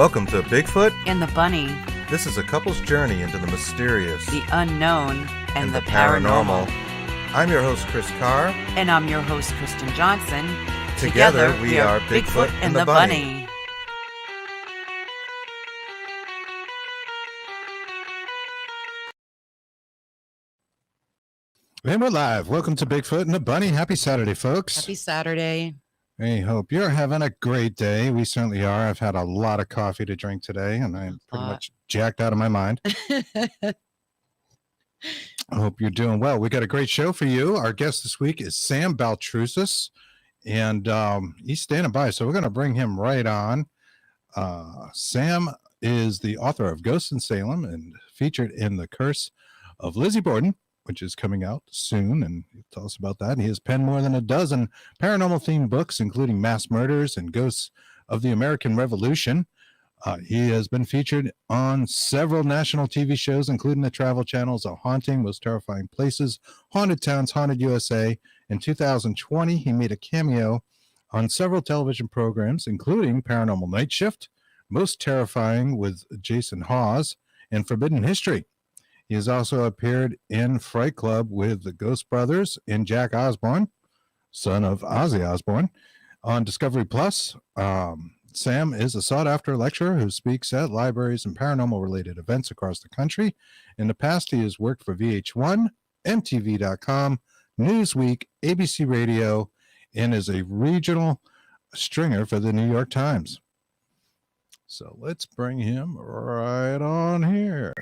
Welcome to Bigfoot and the Bunny. This is a couple's journey into the mysterious, the unknown, and the paranormal. I'm your host, Chris Carr. And I'm your host, Kristen Johnson. Together we are Bigfoot and the Bunny. And we're live. Welcome to Bigfoot and the Bunny. Happy Saturday, folks. Happy Saturday. Hey, hope you're having a great day. We certainly are. I've had a lot of coffee to drink today, and I'm pretty much jacked out of my mind. I hope you're doing well. We got a great show for you. Our guest this week is Sam Baltrusis, and he's standing by, so we're going to bring him right on. Sam is the author of Ghosts of Salem and featured in The Curse of Lizzie Borden, which is coming out soon, and he'll tell us about that. He has penned more than a dozen paranormal-themed books, including Mass Murders and Ghosts of the American Revolution. He has been featured on several national TV shows, including the travel channels of Haunting, Most Terrifying Places, Haunted Towns, Haunted USA. In 2020, he made a cameo on several television programs, including Paranormal Nightshift, Most Terrifying with Jason Hawes, and Forbidden History. He has also appeared in Fright Club with the Ghost Brothers and Jack Osbourne, son of Ozzy Osbourne, on Discovery Plus. Sam is a sought-after lecturer who speaks at libraries and paranormal-related events across the country. In the past, he has worked for VH1, MTV.com, Newsweek, ABC Radio, and is a regional stringer for the New York Times. So let's bring him right on here.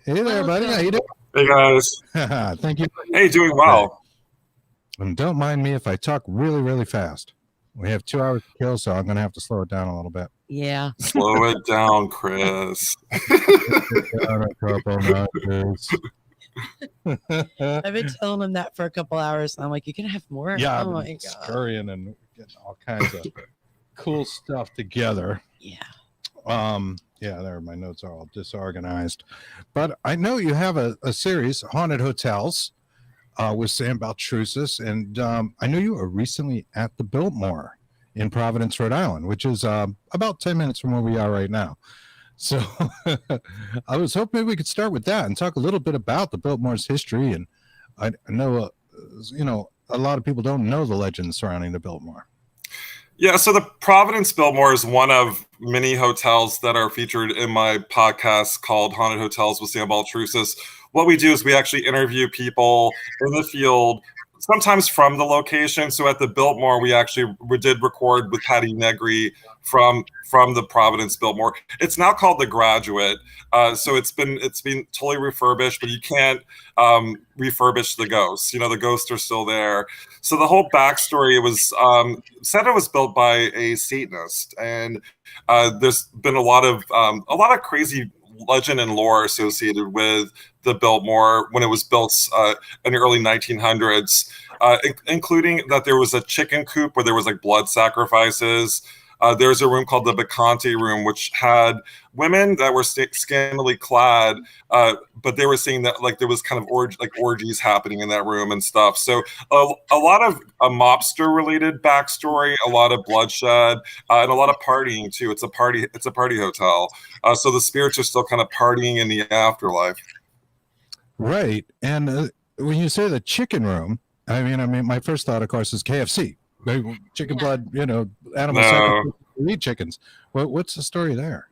Hey there, buddy. How you doing? Hey, guys. Thank you. Hey, doing well. And don't mind me if I talk really, really fast. We have 2 hours to kill, so I'm going to have to slow it down a little bit. Yeah. Slow it down, Chris. A couple notches. I've been telling him that for a couple hours. And I'm like, you can have more? Yeah, oh I've been scurrying and getting all kinds of cool stuff together. Yeah. Yeah, there, my notes are all disorganized. But I know you have a series, Haunted Hotels, with Sam Baltrusis, and I know you were recently at the Biltmore in Providence, Rhode Island, which is about 10 minutes from where we are right now. So I was hoping we could start with that and talk a little bit about the Biltmore's history. And I know, a lot of people don't know the legends surrounding the Biltmore. Yeah, so the Providence Biltmore is one of many hotels that are featured in my podcast called Haunted Hotels with Sam Baltrusis. What we do is we actually interview people in the field, sometimes from the location. So at the Biltmore, we did record with Patty Negri from the Providence Biltmore. It's now called The Graduate. So it's been totally refurbished, but you can't refurbish the ghosts. The ghosts are still there. So the whole backstory was said it was built by a Satanist, and there's been a lot of crazy legend and lore associated with the Biltmore when it was built in the early 1900s, including that there was a chicken coop where there was like blood sacrifices. There's a room called the Bacante room, which had women that were scantily clad, but they were saying that like there was kind of orgies happening in that room and stuff. So a lot of a mobster-related backstory, a lot of bloodshed, and a lot of partying too. It's a party hotel. So the spirits are still kind of partying in the afterlife. Right, and when you say the chicken room, I mean, my first thought, of course, is KFC. Chicken blood, animal sacrifice to eat chickens. What's the story there?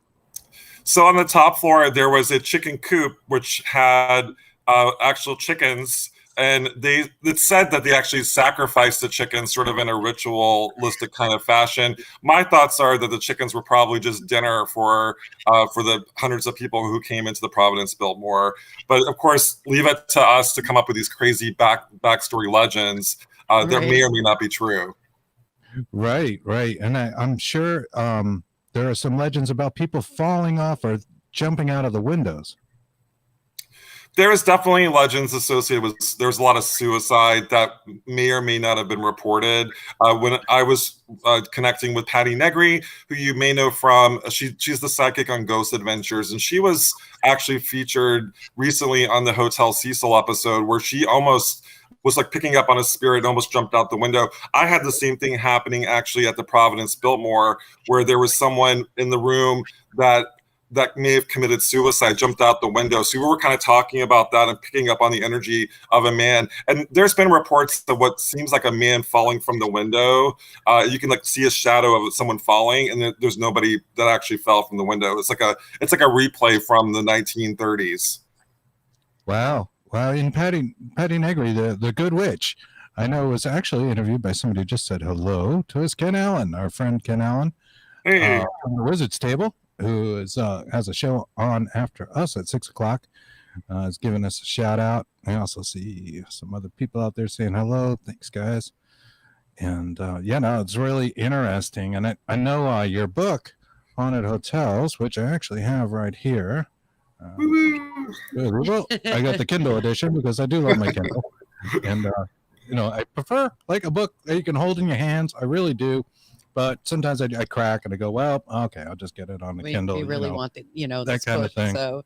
So on the top floor, there was a chicken coop which had actual chickens, and it said that they actually sacrificed the chickens sort of in a ritualistic kind of fashion. My thoughts are that the chickens were probably just dinner for the hundreds of people who came into the Providence Biltmore. But of course, leave it to us to come up with these crazy backstory legends that may or may not be true. Right. And I'm sure there are some legends about people falling off or jumping out of the windows. There is definitely legends associated with. There's a lot of suicide that may or may not have been reported. When I was connecting with Patty Negri, who you may know from, she's the psychic on Ghost Adventures, and she was actually featured recently on the Hotel Cecil episode, where she almost was like picking up on a spirit and almost jumped out the window. I had the same thing happening actually at the Providence Biltmore, where there was someone in the room that may have committed suicide, jumped out the window. So we were kind of talking about that and picking up on the energy of a man. And there's been reports of what seems like a man falling from the window. You can like see a shadow of someone falling, and there's nobody that actually fell from the window. It's like a replay from the 1930s. Wow. And Patty Negri, the good witch, I know was actually interviewed by somebody who just said hello to us, Ken Allen, our friend Ken Allen, Hey. from the Wizard's Table, who is has a show on after us at 6:00. Is giving us a shout out. I also see some other people out there saying hello. Thanks, guys. And it's really interesting. And I know your book, Haunted Hotels, which I actually have right here. I got the Kindle edition because I do love my Kindle. And I prefer like a book that you can hold in your hands. I really do. But sometimes I crack and I go, well, okay, I'll just get it on the Kindle. We really want that kind of thing. So,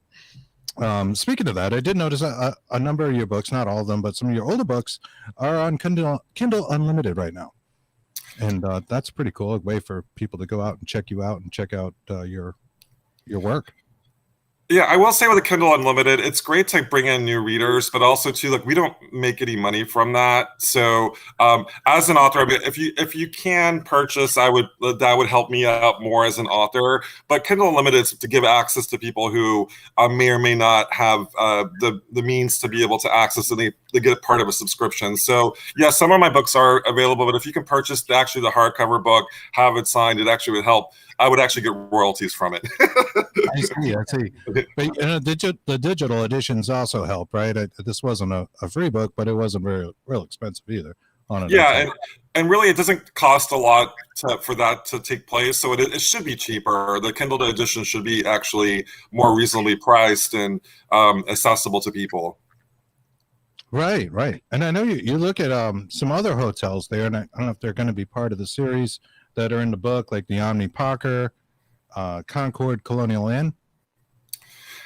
speaking of that, I did notice a number of your books, not all of them, but some of your older books are on Kindle Unlimited right now, and that's pretty cool. A way for people to go out and check you out and check out your work. Yeah, I will say with the Kindle Unlimited, it's great to bring in new readers, but also too, like we don't make any money from that. So as an author, I mean, if you can purchase, that would help me out more as an author. But Kindle Unlimited is to give access to people who may or may not have the means to be able to access it. They get part of a subscription. So yeah, some of my books are available, but if you can purchase the hardcover book, have it signed, it actually would help. I would actually get royalties from it. I see. But the digital editions also help, right? This wasn't a free book, but it wasn't real expensive either. And really, it doesn't cost a lot for that to take place. So it should be cheaper. The Kindle edition should be actually more reasonably priced and accessible to people. Right. And I know you look at some other hotels there, and I don't know if they're going to be part of the series that are in the book, like the Omni Parker, Concord Colonial Inn.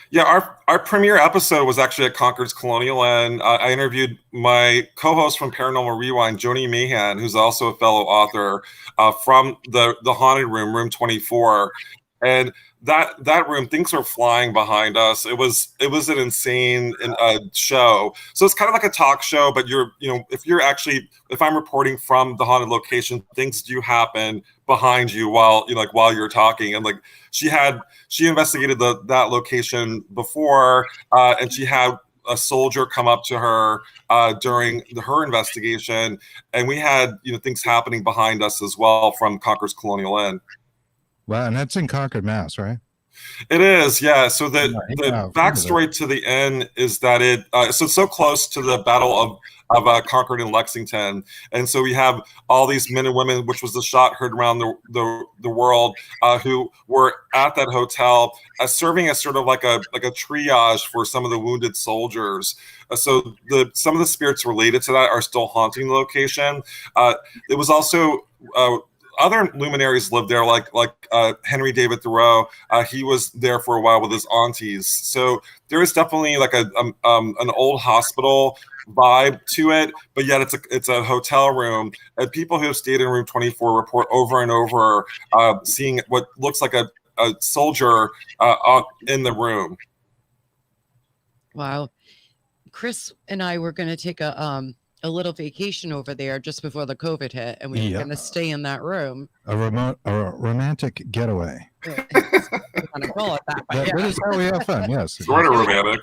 Yeah, our premiere episode was actually at Concord's Colonial Inn. I interviewed my co-host from Paranormal Rewind, Joni Mahan, who's also a fellow author, from the haunted room 24. And that room, things were flying behind us. It was an insane show. So it's kind of like a talk show, but if I'm reporting from the haunted location, things do happen behind you while you're talking. And like she investigated that location before, and she had a soldier come up to her during her investigation, and we had things happening behind us as well from Concord's Colonial Inn. Wow, and that's in Concord, Mass, right? It is, yeah. So the backstory to the inn is that it's so close to the Battle of Concord and Lexington, and so we have all these men and women, which was the shot heard around the world, who were at that hotel, serving as sort of like a triage for some of the wounded soldiers. So some of the spirits related to that are still haunting the location. It was also other luminaries lived there, like Henry David Thoreau. He was there for a while with his aunties. So there is definitely like an old hospital vibe to it, but yet it's a hotel room. And people who have stayed in room 24 report over and over seeing what looks like a soldier in the room. Wow. Chris and I were going to take a little vacation over there just before the COVID hit, and we were going to stay in that room. A romantic getaway. I'm gonna call it that. That is how we have fun. Yes, sort of romantic.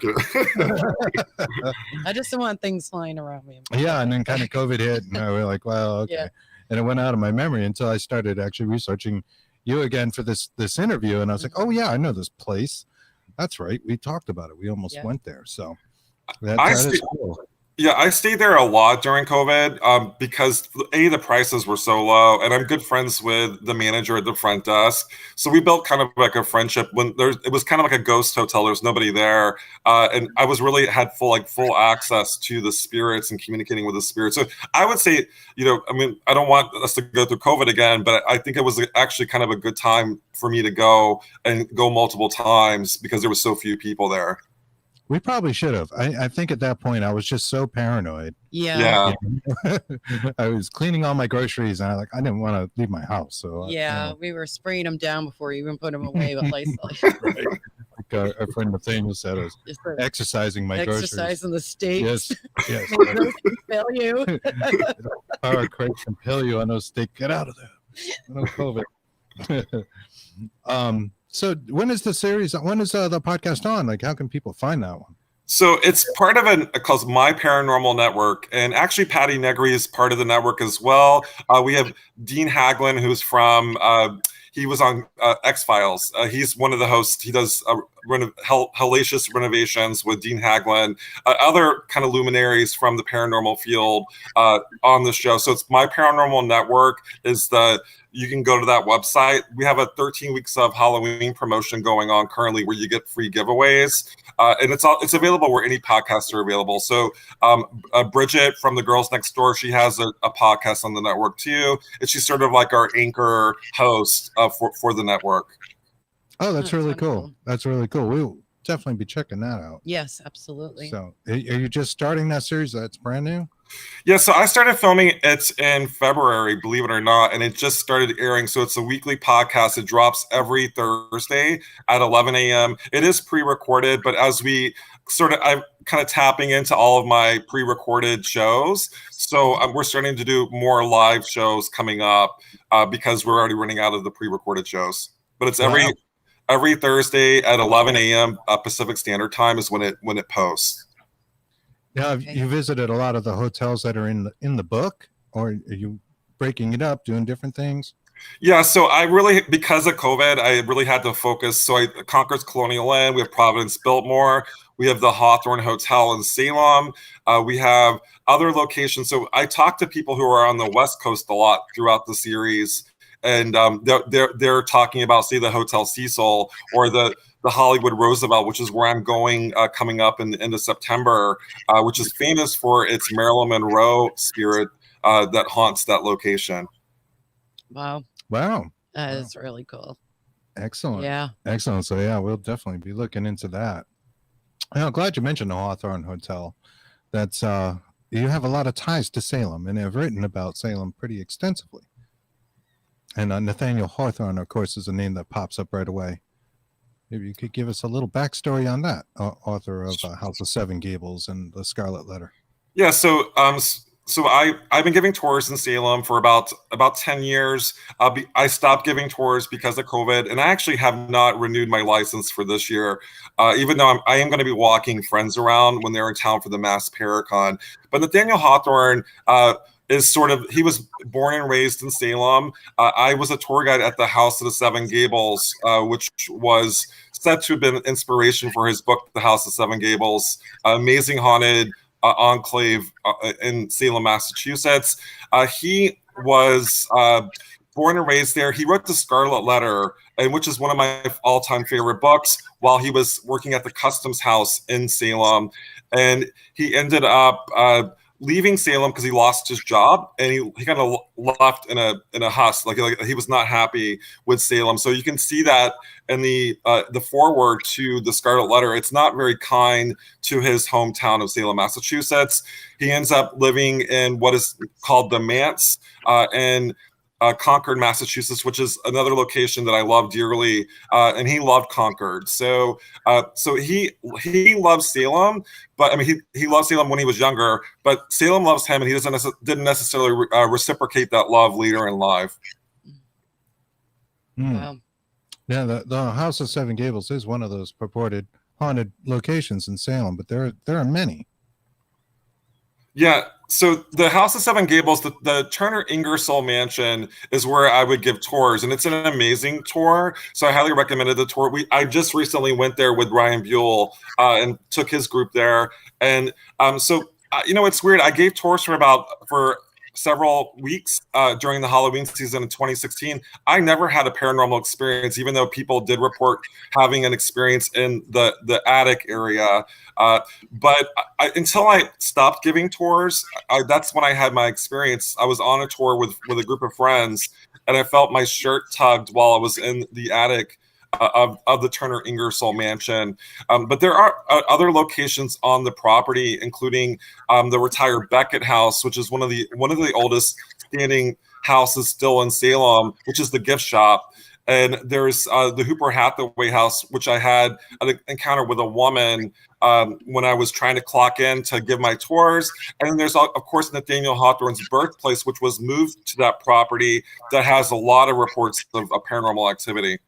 I just don't want things flying around me. Yeah, and then kind of COVID hit, and we were like, "Well, okay." Yeah. And it went out of my memory until I started actually researching you again for this interview, and I was like, "Oh yeah, I know this place. That's right. We talked about it. We almost went there." So that is cool. Yeah, I stayed there a lot during COVID because the prices were so low, and I'm good friends with the manager at the front desk. So we built kind of like a friendship. It was kind of like a ghost hotel. There's nobody there, and I had full access to the spirits and communicating with the spirits. So I would say, I don't want us to go through COVID again, but I think it was actually kind of a good time for me to go multiple times because there was so few people there. We probably should have. I think at that point I was just so paranoid. Yeah. I was cleaning all my groceries and I didn't want to leave my house. So We were spraying them down before you even put them away with Lysol. Right. Like our friend Nathaniel said, I was exercising my groceries. Exercising the steaks. Yes. Fail you. Our Craig can kill you on those steaks. Get out of there. No COVID. So when is the series? When is the podcast on? Like, how can people find that one? So it's part of a called My Paranormal Network, and actually Patty Negri is part of the network as well. We have Dean Haglin, who's from he was on X-Files. He's one of the hosts. He does hellacious renovations with Dean Haglin, other kind of luminaries from the paranormal field on the show. So it's My Paranormal Network is you can go to that website. We have a 13 weeks of Halloween promotion going on currently where you get free giveaways. And it's available where any podcasts are available. So Bridget from the Girls Next Door, she has a podcast on the network too. And she's sort of like our anchor host for the network. Oh, that's really cool. That's really cool. We'll definitely be checking that out. Yes, absolutely. So are you just starting that series? That's brand new? Yeah, so I started filming it in February, believe it or not, and it just started airing. So it's a weekly podcast. It drops every Thursday at 11 a.m. It is pre-recorded, but as I'm kind of tapping into all of my pre-recorded shows. So we're starting to do more live shows coming up because we're already running out of the pre-recorded shows. But it's every Thursday at 11 a.m. Pacific Standard Time is when it posts. Yeah, you visited a lot of the hotels that are in the book, or are you breaking it up, doing different things? Yeah, so because of COVID, I really had to focus. So Concords Colonial Inn, we have Providence Biltmore, we have the Hawthorne Hotel in Salem, we have other locations. So I talk to people who are on the West Coast a lot throughout the series, and they're talking about, say, the Hotel Cecil or the Hollywood Roosevelt, which is where I'm going coming up in the end of September, which is famous for its Marilyn Monroe spirit that haunts that location. Wow. That is really cool. Excellent. Yeah. Excellent. So yeah, we'll definitely be looking into that. I'm glad you mentioned the Hawthorne Hotel. That's you have a lot of ties to Salem, and have written about Salem pretty extensively. And Nathaniel Hawthorne, of course, is a name that pops up right away. Maybe you could give us a little backstory on that, author of House of Seven Gables and The Scarlet Letter. Yeah, so I've been giving tours in Salem for about 10 years. I stopped giving tours because of COVID, and I actually have not renewed my license for this year, even though I am going to be walking friends around when they're in town for the Mass Paracon. But Nathaniel Hawthorne he was born and raised in Salem. I was a tour guide at the House of the Seven Gables, which was said to have been inspiration for his book, The House of Seven Gables, amazing haunted enclave in Salem, Massachusetts. He was born and raised there. He wrote The Scarlet Letter, which is one of my all-time favorite books, while he was working at the Customs House in Salem. And he ended up leaving Salem because he lost his job, and he kind of left in a husk, like he was not happy with Salem. So you can see that in the foreword to The Scarlet Letter. It's not very kind to his hometown of Salem, Massachusetts. He ends up living in what is called the Manse in Concord, Massachusetts, which is another location that I love dearly, and he loved Concord. So he loves Salem, but I mean he loved Salem when he was younger. But Salem loves him, and he didn't necessarily reciprocate that love later in life. Wow. Yeah, the House of Seven Gables is one of those purported haunted locations in Salem, but there are many. Yeah, so the House of Seven Gables, the Turner Ingersoll Mansion is where I would give tours, and it's an amazing tour. So I highly recommended the tour. I just recently went there with Ryan Buell and took his group there, and it's weird. I gave tours for several weeks during the Halloween season in 2016. I never had a paranormal experience, even though people did report having an experience in the attic area. But until I stopped giving tours, that's when I had my experience. I was on a tour with a group of friends, and I felt my shirt tugged while I was in the attic of the Turner Ingersoll Mansion. But there are other locations on the property, including the retired Beckett House, which is one of the oldest standing houses still in Salem, which is the gift shop. And there's the Hooper Hathaway House, which I had an encounter with a woman when I was trying to clock in to give my tours. And then there's, of course, Nathaniel Hawthorne's birthplace, which was moved to that property that has a lot of reports of paranormal activity.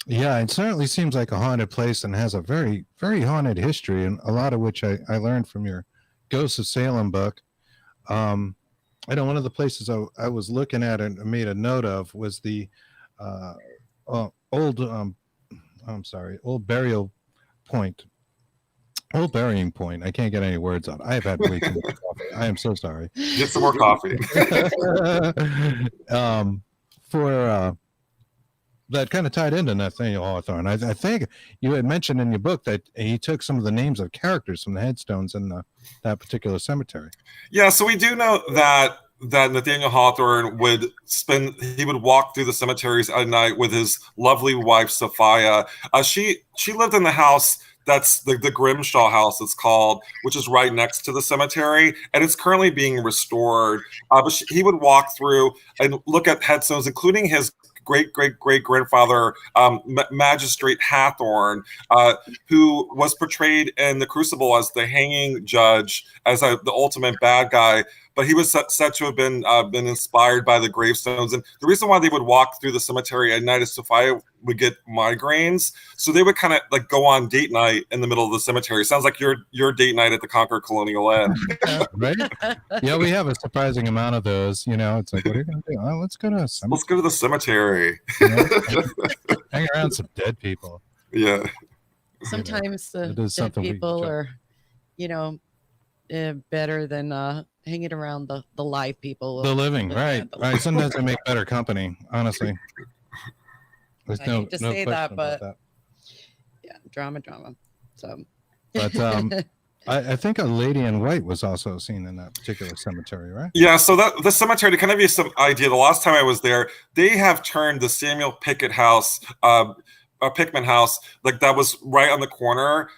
Yeah, it certainly seems like a haunted place and has a very, very haunted history, and a lot of which I learned from your Ghosts of Salem book. I know one of the places I was looking at and made a note of was the old burial point. Old burying point. I can't get any words out. I've had way too much coffee. I am so sorry. Get some more coffee. That kind of tied into Nathaniel Hawthorne. I think you had mentioned in your book that he took some of the names of characters from the headstones in that particular cemetery. Yeah, so we do know that Nathaniel Hawthorne would walk through the cemeteries at night with his lovely wife, Sophia. She lived in the house that's the Grimshaw House, it's called, which is right next to the cemetery, and it's currently being restored. But he would walk through and look at headstones, including his great-great-great-grandfather, Magistrate Hawthorne, who was portrayed in The Crucible as the hanging judge, as the ultimate bad guy. But he was said to have been inspired by the gravestones. And the reason why they would walk through the cemetery at night is Sophia would get migraines. So they would kind of like go on date night in the middle of the cemetery. Sounds like your date night at the Concord Colonial Inn. Right? Yeah, we have a surprising amount of those. It's like, what are you going to do? Oh, let's go to the cemetery. Hang around some dead people. Yeah. Sometimes the dead people are, better than hanging around the live people. The living, right. Sometimes they make better company, honestly. There's I hate to say that, but that. Yeah, drama. So, but I think a lady in white was also seen in that particular cemetery, right? Yeah. So the cemetery, to kind of give you some idea, the last time I was there, they have turned the Samuel Pickett House, Pickman House, like that was right on the corner.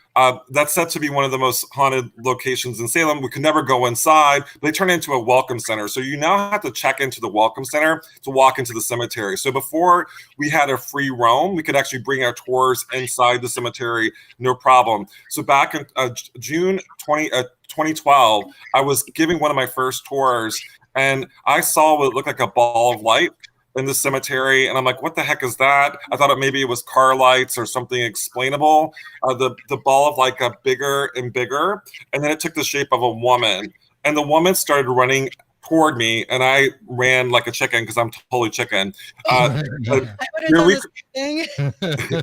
That's said to be one of the most haunted locations in Salem. We could never go inside. They turned it into a welcome center. So you now have to check into the welcome center to walk into the cemetery. So before we had a free roam, we could actually bring our tours inside the cemetery, no problem. So back in June 2012, I was giving one of my first tours, and I saw what looked like a ball of light in the cemetery, and I'm like, what the heck is that? I thought maybe it was car lights or something explainable. The ball of light got bigger and bigger, and then it took the shape of a woman, and the woman started running toward me, and I ran like a chicken because I'm totally chicken. I would have done the same thing.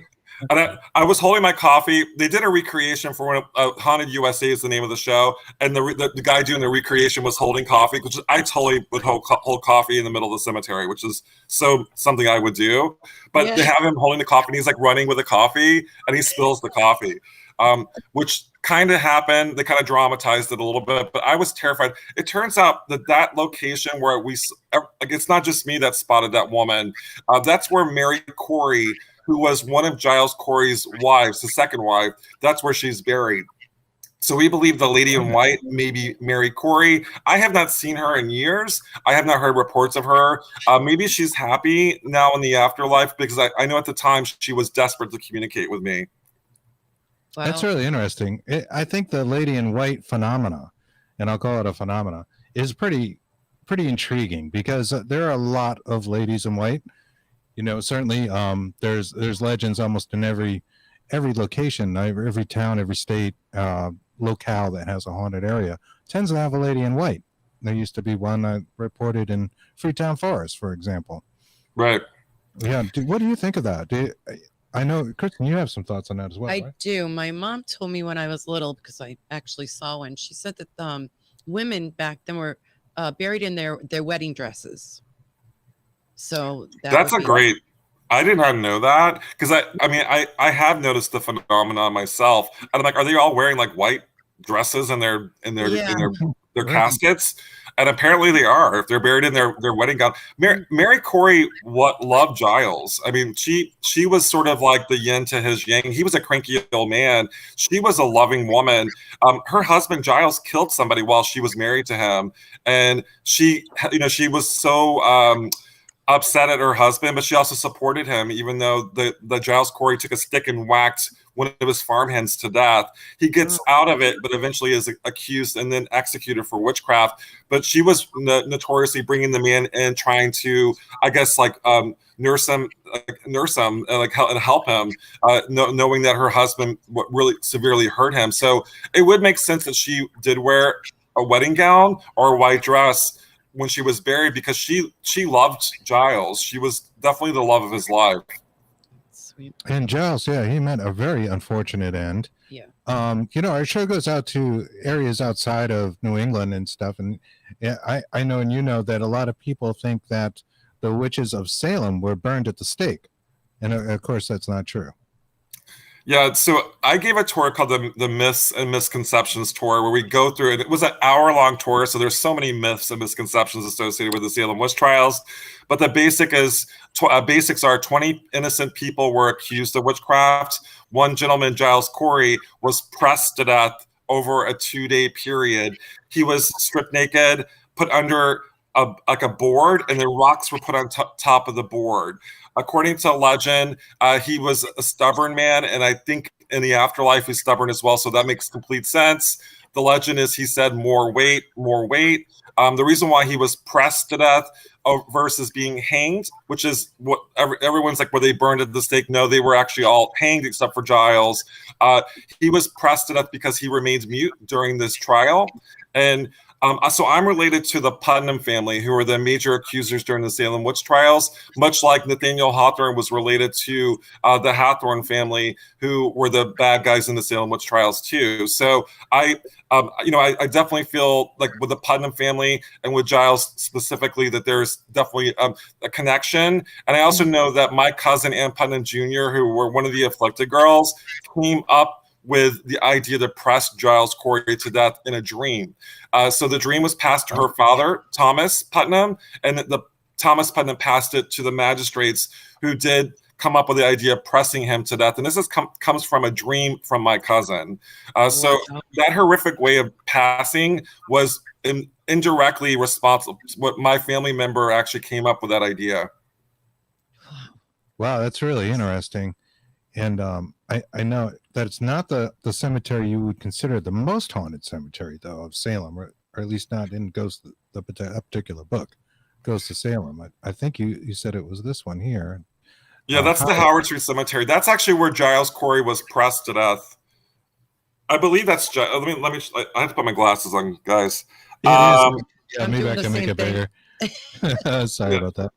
And I was holding my coffee. They did a recreation for one of Haunted USA is the name of the show, and the guy doing the recreation was holding coffee, which I totally would hold coffee in the middle of the cemetery, which is something I would do. But They have him holding the coffee, and he's like running with the coffee, and he spills the coffee, which kind of happened. They kind of dramatized it a little bit, but I was terrified. It turns out that location where it's not just me that spotted that woman. That's where Mary Corey, who was one of Giles Corey's wives, the second wife, that's where she's buried. So we believe the lady in white may be Mary Corey. I have not seen her in years. I have not heard reports of her. Maybe she's happy now in the afterlife, because I know at the time she was desperate to communicate with me. Wow. That's really interesting. I think the lady in white phenomena, and I'll call it a phenomena, is pretty intriguing, because there are a lot of ladies in white. Certainly there's legends almost in every location, every town, every state, locale that has a haunted area tends to have a lady in white. There used to be one reported in Freetown Forest, for example. Right. Yeah. What do you think of that? I know, Kristen, you have some thoughts on that as well. I right? do. My mom told me when I was little, because I actually saw one. She said that women back then were buried in their wedding dresses. So that's great. I did not know that, because I have noticed the phenomenon myself, and I'm like, are they all wearing like white dresses in their caskets? And apparently they are, if they're buried in their wedding gown. Mary Corey loved Giles. I mean, she was sort of like the yin to his yang. He was a cranky old man. She was a loving woman. Her husband Giles killed somebody while she was married to him, and she was so upset at her husband, but she also supported him, even though the Giles Corey took a stick and whacked one of his farmhands to death. He gets out of it, but eventually is accused and then executed for witchcraft. But she was notoriously bringing the man in, trying to, I guess, like nurse him, and help him, knowing that her husband really severely hurt him. So it would make sense that she did wear a wedding gown or a white dress when she was buried, because she loved Giles. She was definitely the love of his life. Sweet. And Giles, he met a very unfortunate end. Yeah. Our show goes out to areas outside of New England and stuff, and I know, and that a lot of people think that the witches of Salem were burned at the stake, and of course that's not true. Yeah, so I gave a tour called the Myths and Misconceptions tour, where we go through it. It was an hour-long tour, so there's so many myths and misconceptions associated with the Salem witch trials. But the basics are 20 innocent people were accused of witchcraft. One gentleman, Giles Corey, was pressed to death over a 2-day period. He was stripped naked, put under a board, and then rocks were put on top of the board. According to legend, he was a stubborn man, and I think in the afterlife he's stubborn as well, so that makes complete sense. The legend is he said, more weight, more weight. The reason why he was pressed to death versus being hanged, which is what everyone's like, were they burned at the stake? No, they were actually all hanged except for Giles. He was pressed to death because he remained mute during this trial. And so I'm related to the Putnam family, who were the major accusers during the Salem witch trials, much like Nathaniel Hawthorne was related to the Hawthorne family, who were the bad guys in the Salem witch trials too. So I definitely feel like with the Putnam family and with Giles specifically that there's definitely a connection. And I also know that my cousin Ann Putnam Jr., who were one of the afflicted girls, came up with the idea to press Giles Corey to death in a dream. So the dream was passed to her father, Thomas Putnam, and the Thomas Putnam passed it to the magistrates, who did come up with the idea of pressing him to death. And this comes from a dream from my cousin. So that horrific way of passing was indirectly responsible. What my family member actually came up with that idea. Wow, that's really interesting. And I know that it's not the cemetery you would consider the most haunted cemetery, though, of Salem, or at least not in Ghost, the particular book, Ghosts of Salem. I think you said it was this one here. Yeah, that's the Howard Street Cemetery. That's actually where Giles Corey was pressed to death. I believe that's. Let me. I have to put my glasses on, guys. Yeah, I'm maybe I doing can the make it same bigger. Sorry about that.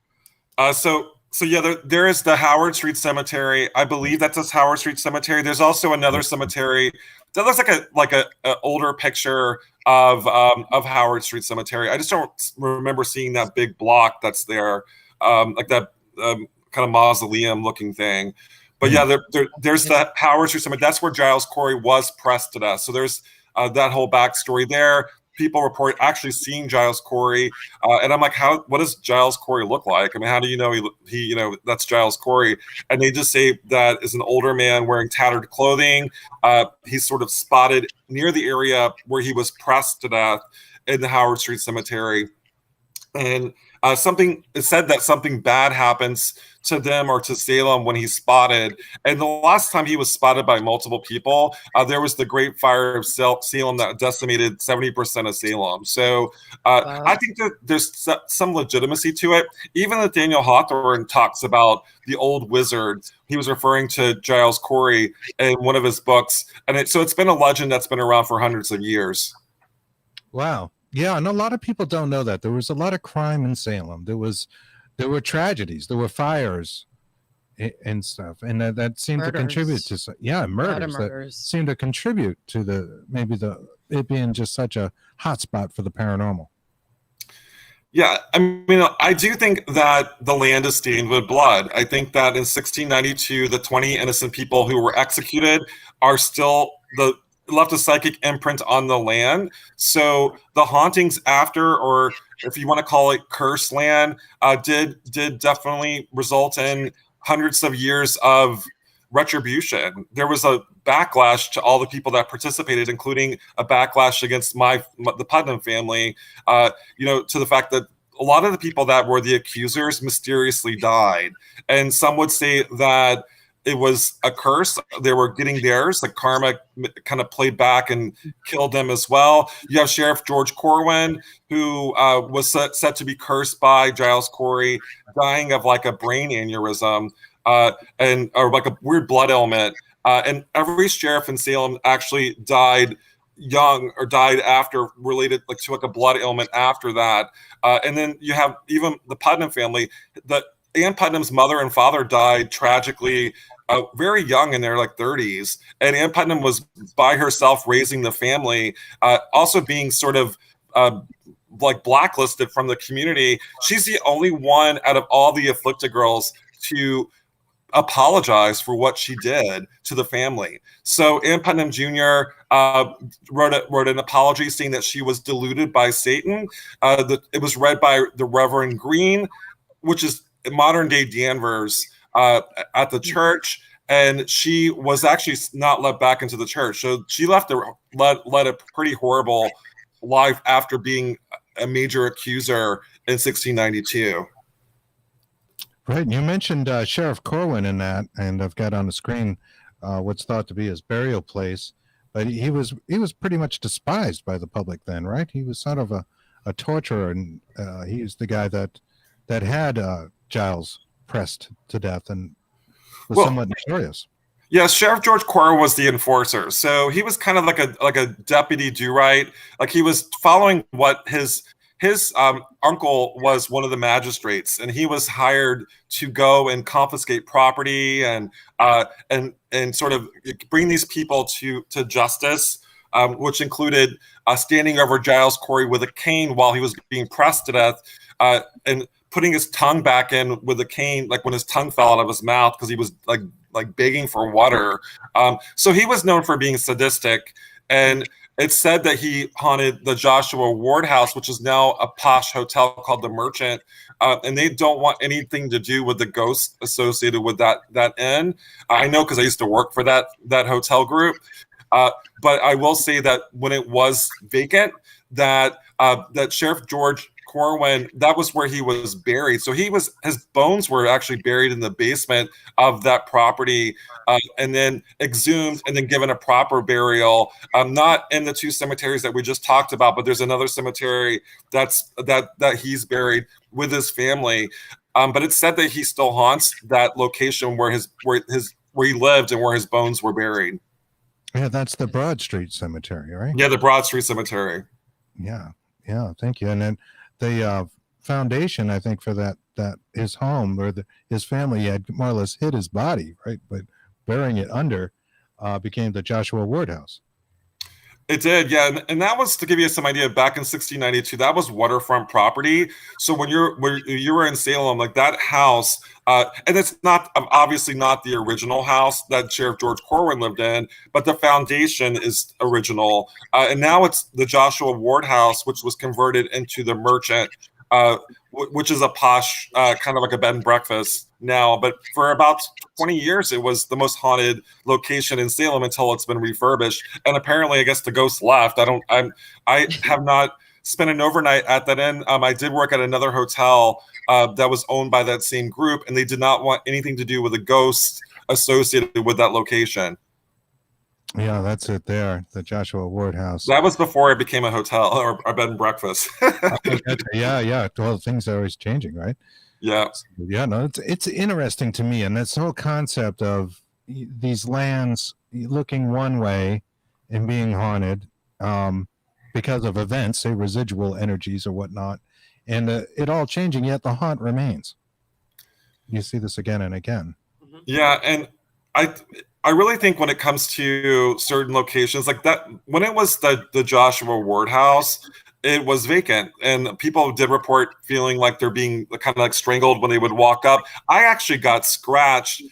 So yeah, there is the Howard Street Cemetery. I believe that's this Howard Street Cemetery. There's also another cemetery that looks like a older picture of Howard Street Cemetery. I just don't remember seeing that big block that's there, like that kind of mausoleum looking thing. But yeah, there's the Howard Street Cemetery. That's where Giles Corey was pressed to death. So there's that whole backstory there. People report actually seeing Giles Corey, and I'm like, what does Giles Corey look like? I mean, how do you know he that's Giles Corey? And they just say that is an older man wearing tattered clothing. He's sort of spotted near the area where he was pressed to death in the Howard Street Cemetery, and it said that something bad happens to them or to Salem when he's spotted. And the last time he was spotted by multiple people, there was the Great Fire of Salem that decimated 70% of Salem. So wow. I think that there's some legitimacy to it. Even Nathaniel Hawthorne talks about the old wizard. He was referring to Giles Corey in one of his books. And so it's been a legend that's been around for hundreds of years. Wow. Yeah, and a lot of people don't know that. There was a lot of crime in Salem. There were tragedies. There were fires and stuff, and that seemed to contribute to murders that seemed to contribute to it being just such a hot spot for the paranormal. Yeah, I mean, I do think that the land is stained with blood. I think that in 1692, the 20 innocent people who were executed are still left a psychic imprint on the land. So the hauntings after, or if you want to call it curse land, did definitely result in hundreds of years of retribution. There was a backlash to all the people that participated, including a backlash against the Putnam family, to the fact that a lot of the people that were the accusers mysteriously died. And some would say that it was a curse. They were getting theirs. The karma kind of played back and killed them as well. You have Sheriff George Corwin, who was said to be cursed by Giles Corey, dying of like a brain aneurysm or like a weird blood ailment. And every sheriff in Salem actually died young or died after, related like to like a blood ailment after that. And then you have even the Putnam family. Ann Putnam's mother and father died tragically very young, in their like 30s. And Ann Putnam was by herself raising the family, also being sort of like blacklisted from the community. She's the only one out of all the afflicted girls to apologize for what she did to the family. So Ann Putnam Jr. Wrote an apology saying that she was deluded by Satan. It was read by the Reverend Green, which is modern day Danvers, at the church, and she was actually not let back into the church. So she led a pretty horrible life after being a major accuser in 1692. Right. And you mentioned Sheriff Corwin in that, and I've got on the screen what's thought to be his burial place. But he was pretty much despised by the public then, right? He was sort of a torturer, and he was the guy that had Giles pressed to death and was somewhat notorious. Yes, Sheriff George Corwin was the enforcer. So he was kind of like a deputy do-right. Like he was following what his uncle was one of the magistrates, and he was hired to go and confiscate property and sort of bring these people to justice, which included standing over Giles Corey with a cane while he was being pressed to death, and putting his tongue back in with a cane, like when his tongue fell out of his mouth because he was like begging for water. So he was known for being sadistic, and it's said that he haunted the Joshua Ward House, which is now a posh hotel called the Merchant, and they don't want anything to do with the ghosts associated with that inn. I know because I used to work for that hotel group. But I will say that when it was vacant, that Sheriff George Corwin, that was where he was buried. So his bones were actually buried in the basement of that property, and then exhumed and then given a proper burial. Not in the two cemeteries that we just talked about, but there's another cemetery that he's buried with his family. But it's said that he still haunts that location where he lived and where his bones were buried. Yeah, that's the Broad Street Cemetery, right? Yeah, the Broad Street Cemetery. Yeah, thank you. And then the foundation, I think, for that his home or his family had more or less hid his body, right? But burying it under became the Joshua Ward House. It did, yeah, and that was, to give you some idea, back in 1692, that was waterfront property. So when you were in Salem, like that house, and it's not obviously not the original house that Sheriff George Corwin lived in, but the foundation is original, and now it's the Joshua Ward House, which was converted into the Merchant, which is a posh kind of like a bed and breakfast now. But for about 20 years, it was the most haunted location in Salem until it's been refurbished. And apparently, I guess the ghost left. I have not spent an overnight at that inn. I did work at another hotel that was owned by that same group, and they did not want anything to do with the ghosts associated with that location. Yeah, that's it there, the Joshua Ward House. That was before it became a hotel or a bed and breakfast. Yeah. Well, things are always changing, right? Yeah. Yeah, no, it's interesting to me. And this whole concept of these lands looking one way and being haunted because of events, say residual energies or whatnot, and it all changing, yet the haunt remains. You see this again and again. Yeah, and I really think when it comes to certain locations like that, when it was the Joshua Ward House, it was vacant, and people did report feeling like they're being kind of like strangled when they would walk up. I actually got scratched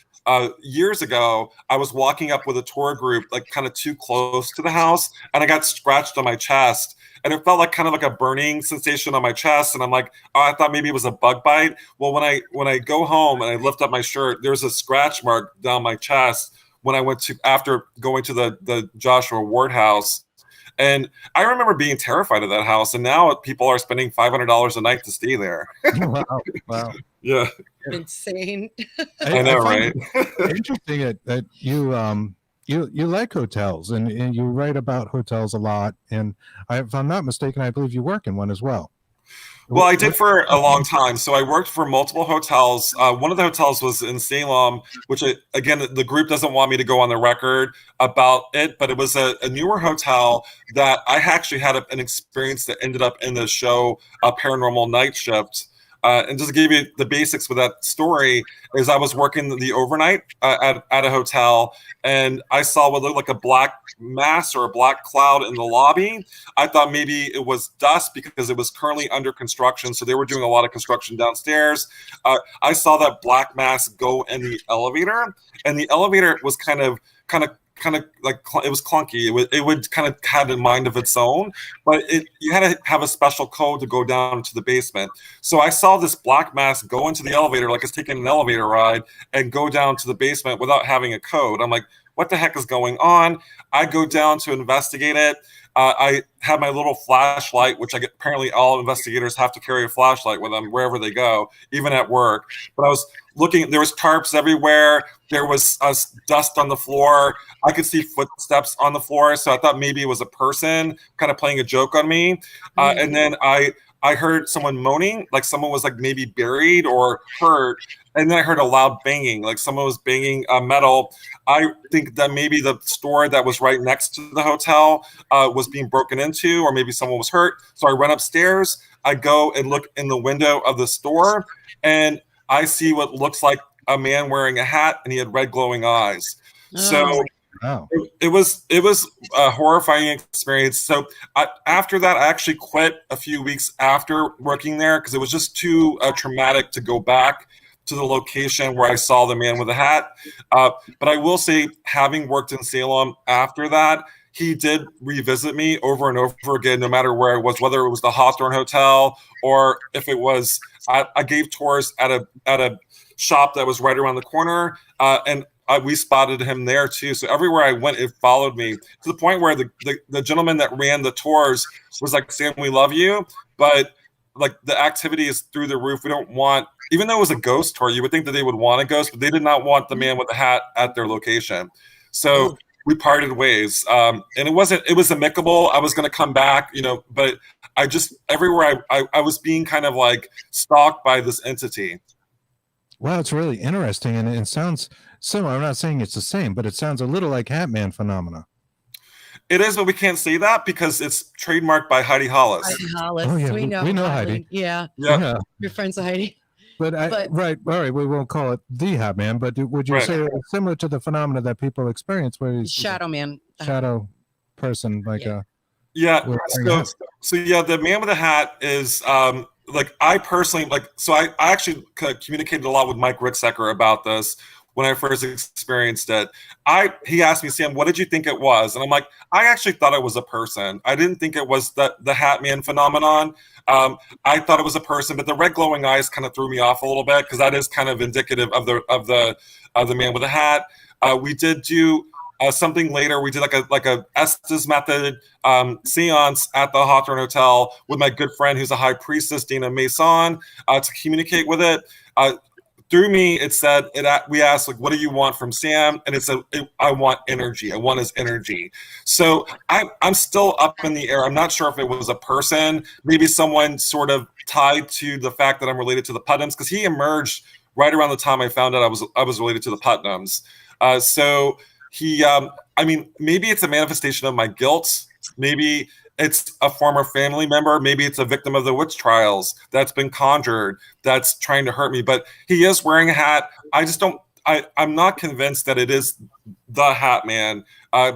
years ago, I was walking up with a tour group, like kind of too close to the house, and I got scratched on my chest. And it felt like kind of like a burning sensation on my chest. And I'm like, oh, I thought maybe it was a bug bite. Well, when I go home and I lift up my shirt, there's a scratch mark down my chest when I went to, after going to the Joshua Ward house. And I remember being terrified of that house. And now people are spending $500 a night to stay there. Wow. Yeah. Insane. I know, right? Interesting that you like hotels and you write about hotels a lot. And if I'm not mistaken, I believe you work in one as well. Well, I did for a long time. So I worked for multiple hotels. One of the hotels was in Salem, which, again, the group doesn't want me to go on the record about it, but it was a newer hotel that I actually had an experience that ended up in the show Paranormal Nightshift. And just to give you the basics with that story, is I was working the overnight at a hotel, and I saw what looked like a black mass or a black cloud in the lobby. I thought maybe it was dust because it was currently under construction, so they were doing a lot of construction downstairs. I saw that black mass go in the elevator, and the elevator was kind of like it was clunky. It would kind of had a mind of its own, but you had to have a special code to go down to the basement. So I saw this black mass go into the elevator like it's taking an elevator ride and go down to the basement without having a code. I'm like, what the heck is going on? I go down to investigate it. I had my little flashlight, which apparently all investigators have to carry a flashlight with them wherever they go, even at work. But I was looking, there was tarps everywhere. There was dust on the floor. I could see footsteps on the floor. So I thought maybe it was a person kind of playing a joke on me. And then I heard someone moaning, like someone was like maybe buried or hurt. And then I heard a loud banging, like someone was banging metal. I think that maybe the store that was right next to the hotel was being broken into, or maybe someone was hurt. So I run upstairs. I go and look in the window of the store, and I see what looks like a man wearing a hat, and he had red glowing eyes. So it was a horrifying experience. So after that, I actually quit a few weeks after working there because it was just too traumatic to go back to the location where I saw the man with a hat. But I will say, having worked in Salem after that, he did revisit me over and over again, no matter where I was, whether it was the Hawthorne Hotel or if it was, I gave tours at a shop that was right around the corner, and we spotted him there too. So everywhere I went, it followed me to the point where the gentleman that ran the tours was like, "Sam, we love you, but like the activity is through the roof. We don't want," even though it was a ghost tour, you would think that they would want a ghost, but they did not want the man with the hat at their location. So we parted ways. And it was amicable. I was going to come back, but I just, everywhere I was being kind of like stalked by this entity. Wow, it's really interesting. And it sounds similar. I'm not saying it's the same, but it sounds a little like Hatman phenomena. It is, but we can't say that because it's trademarked by Heidi Hollis. Heidi Hollis. Oh, yeah, we know Heidi. Yeah. Your friends Heidi. But right, all right, we won't call it the Hatman, but would you say it's similar to the phenomena that people experience where he's Shadow Man, shadow person, like So the man with the hat is like, I personally I actually communicated a lot with Mike Ricksecker about this when I first experienced it. He asked me, "Sam, what did you think it was?" And I'm like, I actually thought it was a person. I didn't think it was the Hatman phenomenon. I thought it was a person, but the red glowing eyes kind of threw me off a little bit because that is kind of indicative of the man with the hat. We did do something later. We did like a Estes method seance at the Hawthorne Hotel with my good friend who's a high priestess, Dana Mason, to communicate with it. Through me, it said, we asked, like, what do you want from Sam? And it said, I want energy. I want his energy. So I'm still up in the air. I'm not sure if it was a person, maybe someone sort of tied to the fact that I'm related to the Putnams, because he emerged right around the time I found out I was related to the Putnams. So he, maybe it's a manifestation of my guilt. Maybe it's a former family member. Maybe it's a victim of the witch trials that's been conjured, that's trying to hurt me. But he is wearing a hat. I'm not convinced that it is the Hat Man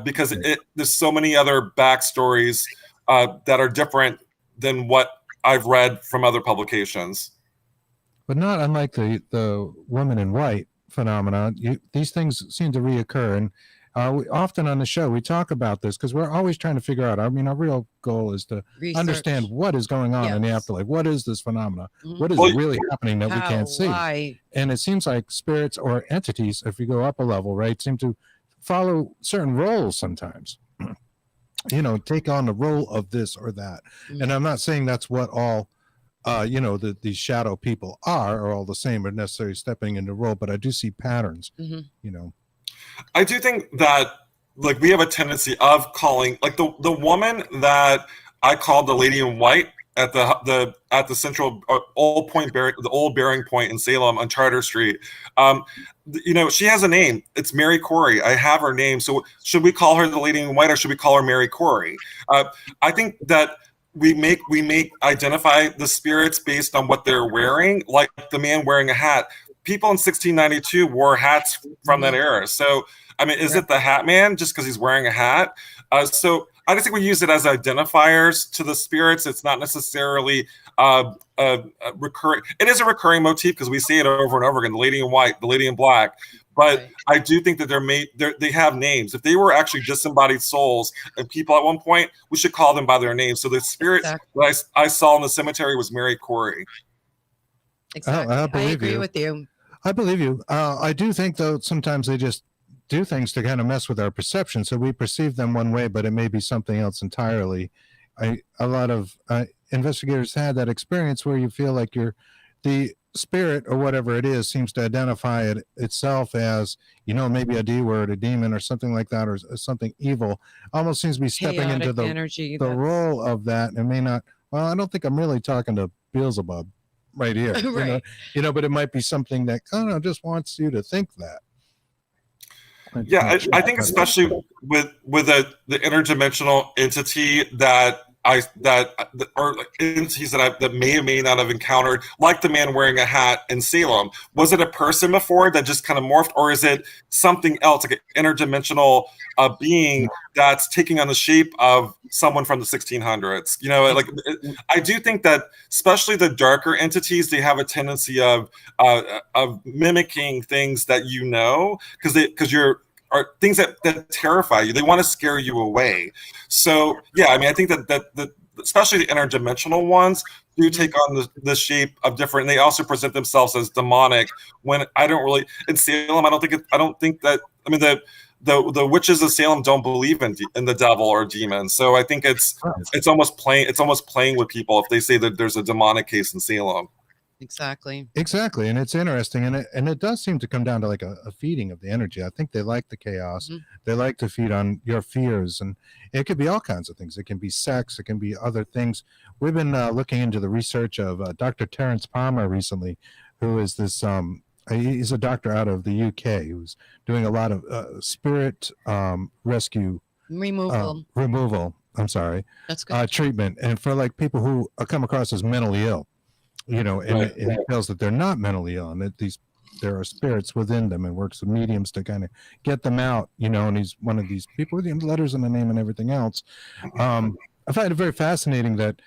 because there's so many other backstories that are different than what I've read from other publications. But not unlike the woman in white phenomena. These things seem to reoccur, and often on the show we talk about this because we're always trying to figure out. I mean, our real goal is to understand what is going on in the afterlife. What is this phenomena? What is really happening that we can't see? Why? And it seems like spirits or entities, if you go up a level, right, seem to follow certain roles sometimes. Take on the role of this or that. And I'm not saying that's what all these shadow people are all the same or necessarily stepping into role, but I do see patterns. I do think that like we have a tendency of calling like the woman that I called the lady in white at the central old Bearing Point in Salem on Charter Street. She has a name. It's Mary Corey. I have her name. So should we call her the lady in white or should we call her Mary Corey? I think that we identify the spirits based on what they're wearing, like the man wearing a hat. People in 1692 wore hats from that era. So, I mean, is it the Hat Man just because he's wearing a hat? So I just think we use it as identifiers to the spirits. It's not necessarily recurring. It is a recurring motif because we see it over and over again, the lady in white, the lady in black. But I do think that they have names. If they were actually disembodied souls and people at one point, we should call them by their names. So the spirit that I saw in the cemetery was Mary Corey. Exactly. I agree with you. I believe you. I do think, though, sometimes they just do things to kind of mess with our perception. So we perceive them one way, but it may be something else entirely. A lot of investigators had that experience where you feel like the spirit or whatever it is seems to identify itself as, maybe a D word, a demon or something like that, or something evil. Almost seems to be stepping into the energy, the role of that. And may not, well, I don't think I'm really talking to Beelzebub right here, right. But it might be something that just wants you to think that. Yeah, I think especially with the interdimensional entity or entities that may or may not have encountered, like the man wearing a hat in Salem. Was it a person before that just kind of morphed, or is it something else, like an interdimensional being that's taking on the shape of someone from the 1600s? I do think that especially the darker entities, they have a tendency of mimicking things that because are things that terrify you. They want to scare you away. So yeah, I mean, I think that especially the interdimensional ones do take on the shape of different, and they also present themselves as demonic. When in Salem, I don't think that. I mean, the witches of Salem don't believe in the devil or demons. So I think it's almost playing with people if they say that there's a demonic case in Salem. Exactly. And it's interesting, and it does seem to come down to like a feeding of the energy. I think they like the chaos. They like to feed on your fears, and it could be all kinds of things. It can be sex, it can be other things. We've been looking into the research of Dr. Terence Palmer recently, who is this he's a doctor out of the UK who's doing a lot of spirit rescue removal. I'm sorry. That's good. Treatment, and for like people who come across as mentally ill. And it tells that they're not mentally ill, and that there are spirits within them, and works with mediums to kind of get them out. And he's one of these people with letters in the name and everything else. I find it very fascinating that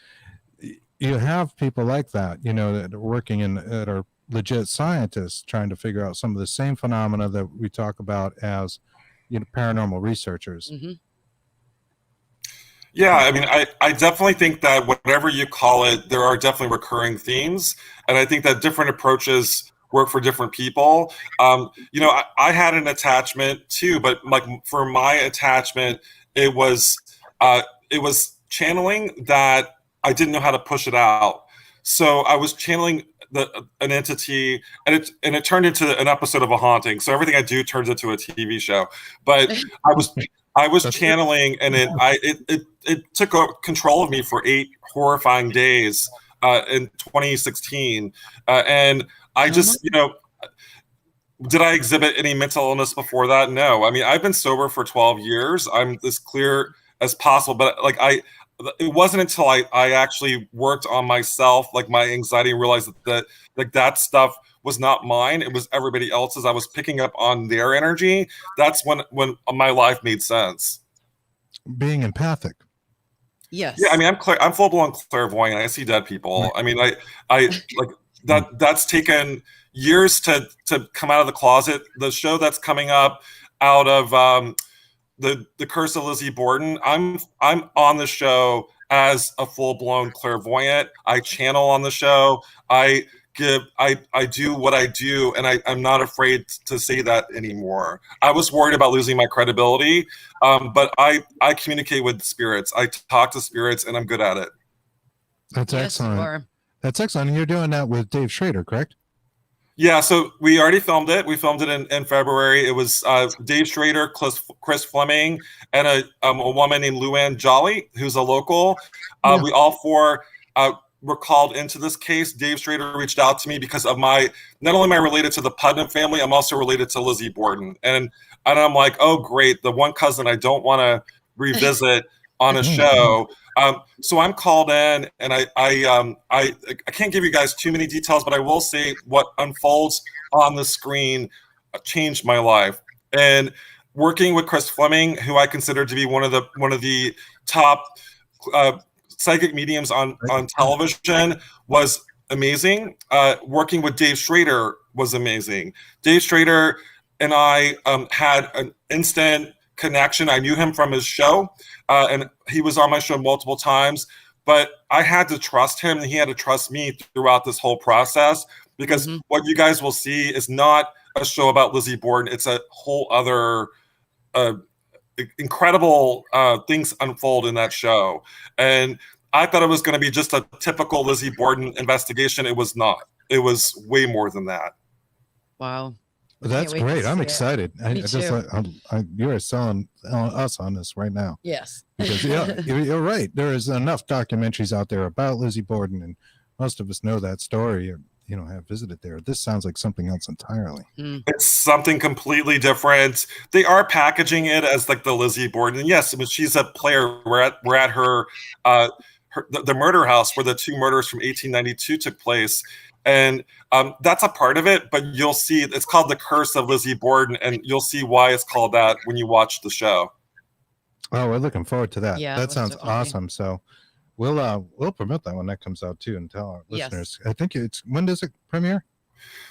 you have people like that, that are working that are legit scientists trying to figure out some of the same phenomena that we talk about as paranormal researchers. Yeah, I mean, I definitely think that whatever you call it, there are definitely recurring themes. And I think that different approaches work for different people. I had an attachment too, but like for my attachment, it was channeling that I didn't know how to push it out. So I was channeling an entity, and it turned into an episode of A Haunting. So everything I do turns into a TV show. But I was channeling, and it took control of me for 8 horrifying days in 2016, and I just did I exhibit any mental illness before that? No. I mean, I've been sober for 12 years. I'm as clear as possible, but it wasn't until I actually worked on myself, like my anxiety, and realized that stuff was not mine. It was everybody else's. I was picking up on their energy. That's when my life made sense. Being empathic. Yes. Yeah, I mean, I'm full blown clairvoyant. I see dead people. I mean, I like that's taken, years to come out of the closet. The show that's coming up out of the Curse of Lizzie Borden, I'm on the show as a full-blown clairvoyant. I channel on the show. I do what I do, and I'm not afraid to say that anymore. I was worried about losing my credibility, but I communicate with spirits. I talk to spirits, and I'm good at it. That's Yes, excellent. you are. That's excellent. And you're doing that with Dave Schrader, correct? Yeah, so we already filmed it. We filmed it in February. It was Dave Schrader, Chris Fleming, and a woman named Luann Jolly, who's a local. Yeah. We all four were called into this case. Dave Schrader reached out to me because of not only am I related to the Putnam family, I'm also related to Lizzie Borden. And I'm like, oh, great, the one cousin I don't want to revisit on a show. So I'm called in, and I can't give you guys too many details, but I will say what unfolds on the screen changed my life. And working with Chris Fleming, who I consider to be one of the top psychic mediums on television, was amazing. Working with Dave Schrader was amazing. Dave Schrader and I had an instant connection. I knew him from his show, and he was on my show multiple times, but I had to trust him, and he had to trust me throughout this whole process, because what you guys will see is not a show about Lizzie Borden. It's a whole other incredible things unfold in that show. And I thought it was going to be just a typical Lizzie Borden investigation. It was not. It was way more than that. Wow. Well, that's Can't wait to great. I'm see it. excited. Me too. You are selling us on this right now. Yes. Because you're right. There is enough documentaries out there about Lizzie Borden, and most of us know that story or have visited there. This sounds like something else entirely. It's something completely different. They are packaging it as like the Lizzie Borden. And yes, I mean, she's a player. We're at her the murder house where the two murders from 1892 took place. And that's a part of it, but you'll see it's called The Curse of Lizzie Borden, and you'll see why it's called that when you watch the show. Oh, we're looking forward to that. Yeah, that most sounds definitely. awesome. So we'll promote that when that comes out too, and tell our listeners. I think when does it premiere?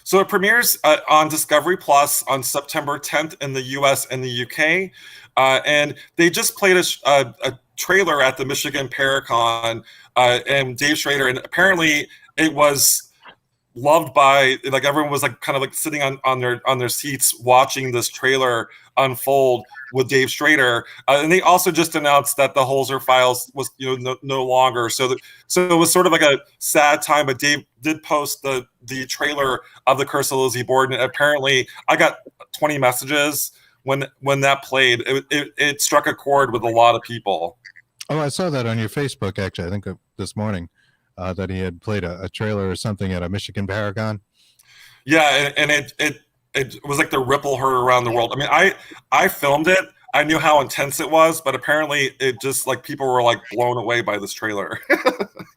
So it premieres on Discovery Plus on September 10th in the US and the UK. And they just played a trailer at the Michigan Paracon, and Dave Schrader, and apparently it was loved by, like, everyone was like kind of like sitting on their seats watching this trailer unfold with Dave Schrader. And they also just announced that the Holzer Files was no longer. So it was sort of like a sad time, but Dave did post the trailer of The Curse of Lizzie Borden. Apparently I got 20 messages when that played. It struck a chord with a lot of people. Oh, I saw that on your Facebook, actually. I think this morning. That he had played a trailer or something at a Michigan Paragon. Yeah, and it was like the ripple heard around the world. I mean, I filmed it. I knew how intense it was, but apparently it just, like, people were like blown away by this trailer.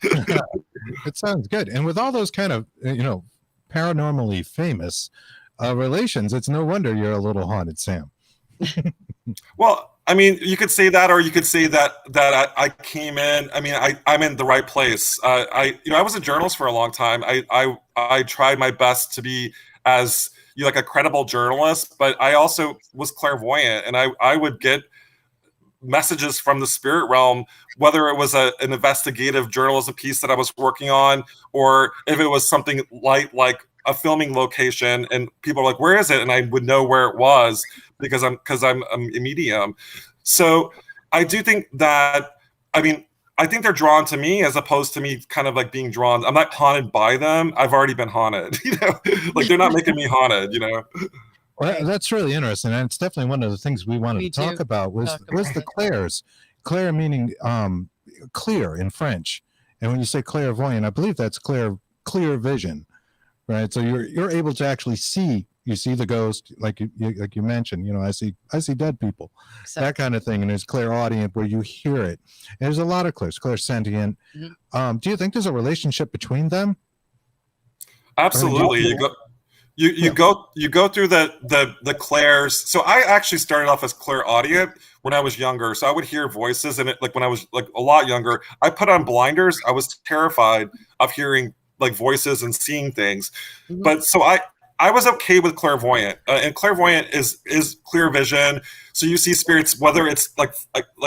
It sounds good. And with all those kind of paranormally famous relations, it's no wonder you're a little haunted, Sam. Well, I mean, you could say that, or you could say that I came in. I mean, I'm in the right place. I was a journalist for a long time. I tried my best to be as like a credible journalist, but I also was clairvoyant, and I would get messages from the spirit realm, whether it was an investigative journalism piece that I was working on, or if it was something like a filming location, and people are like, "Where is it?" And I would know where it was because I'm a medium. So I do think that, I mean, I think they're drawn to me as opposed to me kind of like being drawn. I'm not haunted by them. I've already been haunted, like they're not making me haunted, Well, that's really interesting. And it's definitely one of the things we wanted to talk about was the clairs. Clair meaning clear in French. And when you say clairvoyant, I believe that's clear vision, right? So you're able to actually see. You see the ghost, like you mentioned. I see dead people, that kind of thing. And there's clairaudient where you hear it. And there's a lot of clairsentient. Do you think there's a relationship between them? Absolutely. You go through the clairs. So I actually started off as clairaudient when I was younger. So I would hear voices, and when I was like a lot younger, I put on blinders. I was terrified of hearing like voices and seeing things. But so I was okay with clairvoyant, and clairvoyant is clear vision. So you see spirits, whether it's like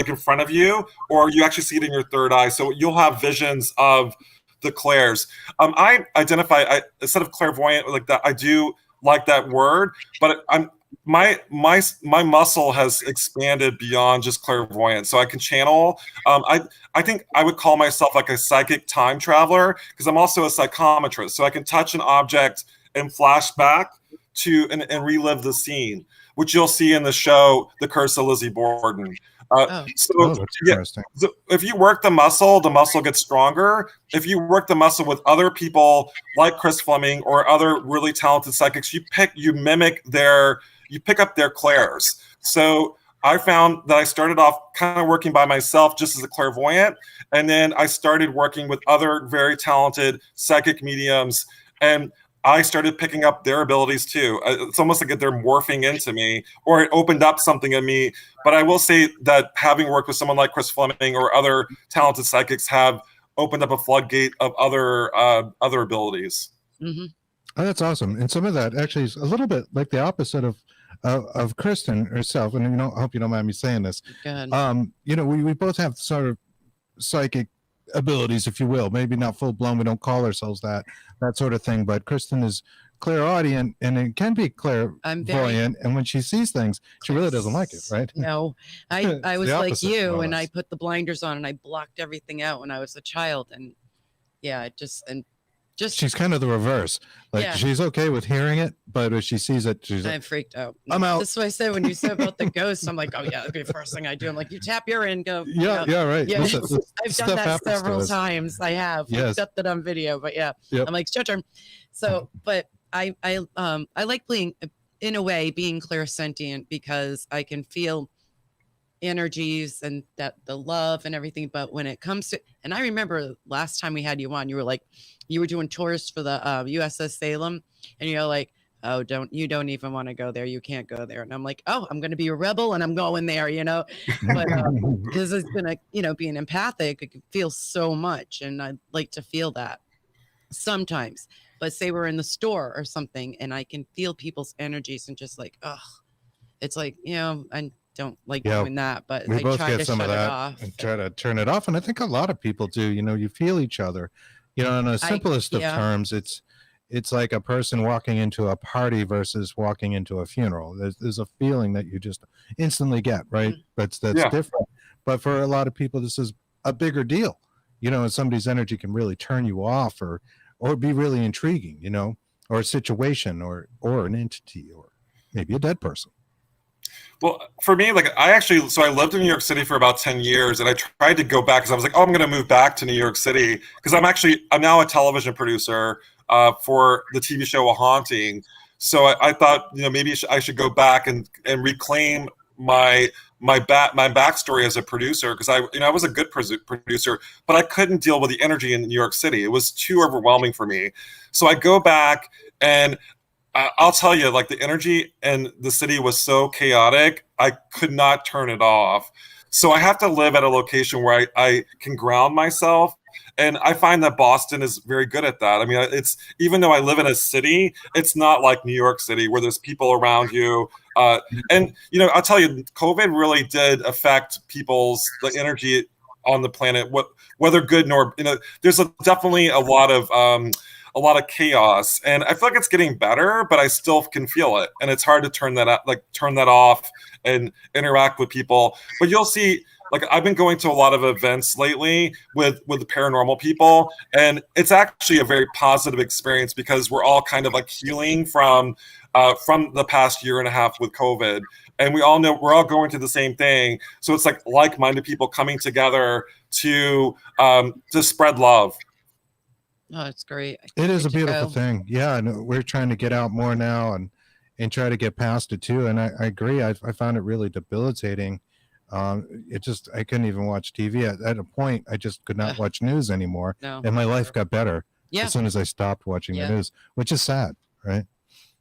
in front of you, or you actually see it in your third eye. So you'll have visions of the clairs. I identify instead of clairvoyant like that. I do like that word, but my muscle has expanded beyond just clairvoyant, so I can channel. I think I would call myself like a psychic time traveler, because I'm also a psychometrist, so I can touch an object and flash back to and relive the scene, which you'll see in the show The Curse of Lizzie Borden. That's interesting. So if you work the muscle gets stronger. If you work the muscle with other people like Chris Fleming or other really talented psychics, you pick up their clairs. So I found that I started off kind of working by myself just as a clairvoyant, and then I started working with other very talented psychic mediums, and I started picking up their abilities too. It's almost like they're morphing into me, or it opened up something in me. But I will say that having worked with someone like Chris Fleming or other talented psychics have opened up a floodgate of other abilities. Mm-hmm. Oh, that's awesome. And some of that actually is a little bit like the opposite of Kristen herself. And I hope you don't mind me saying this. Go ahead. We both have sort of psychic abilities, if you will. Maybe not full blown. We don't call ourselves that sort of thing. But Kristen is clairaudient, and it can be clairvoyant. And when she sees things, she really doesn't like it, right? No, I was like opposite, you, and I put the blinders on and I blocked everything out when I was a child, and she's kind of the reverse. She's okay with hearing it, but if she sees it, she's I'm freaked out. I'm out. That's what I said when you said about the ghosts. I'm like, oh yeah, that'd be the first thing I do. I'm like, you tap your in, go. Yeah, right. Yeah, Listen, I've done that several times. I have. Yes. I've got that on video, but yeah, Yep. I'm like, it's your turn. So, but I like being, in a way, being clairsentient, because I can feel energies and that the love and everything. But when it comes to, and I remember last time we had you on, you were like, you were doing tours for the USS Salem, and you're like, oh, don't even want to go there. You can't go there. And I'm like, oh, I'm going to be a rebel and I'm going there, but because it's been being empathic, I can feel so much. And I like to feel that sometimes, but say we're in the store or something and I can feel people's energies and just like, oh, it's like, I don't like doing that, but we both try get to some of shut it that off. and try to turn it off. And I think a lot of people do, you feel each other, in the simplest of terms, it's like a person walking into a party versus walking into a funeral. There's a feeling that you just instantly get, right? That's different. But for a lot of people, this is a bigger deal, and somebody's energy can really turn you off or be really intriguing, or a situation or an entity or maybe a dead person. Well, for me, I lived in New York City for about 10 years, and I tried to go back because I was like, oh, I'm going to move back to New York City, because I'm now a television producer for the TV show A Haunting. So I thought, maybe I should go back and reclaim my backstory as a producer, because I was a good producer, but I couldn't deal with the energy in New York City. It was too overwhelming for me. So I go back, and I'll tell you, the energy in the city was so chaotic, I could not turn it off. So I have to live at a location where I can ground myself. And I find that Boston is very good at that. I mean, it's, even though I live in a city, it's not like New York City where there's people around you. And I'll tell you, COVID really did affect the energy on the planet, whether good nor, there's definitely a lot of chaos, and I feel like it's getting better, but I still can feel it, and it's hard to turn that off and interact with people. But you'll see, I've been going to a lot of events lately with the paranormal people, and it's actually a very positive experience, because we're all kind of healing from the past year and a half with COVID, and we all know we're all going through the same thing. So it's like-minded people coming together to spread love. Oh, it's great. It is a beautiful thing. Yeah, and we're trying to get out more now and try to get past it too. And I agree. I found it really debilitating. I couldn't even watch TV. At a point, I just could not watch news anymore. No. And my life got better as soon as I stopped watching the news, which is sad, right?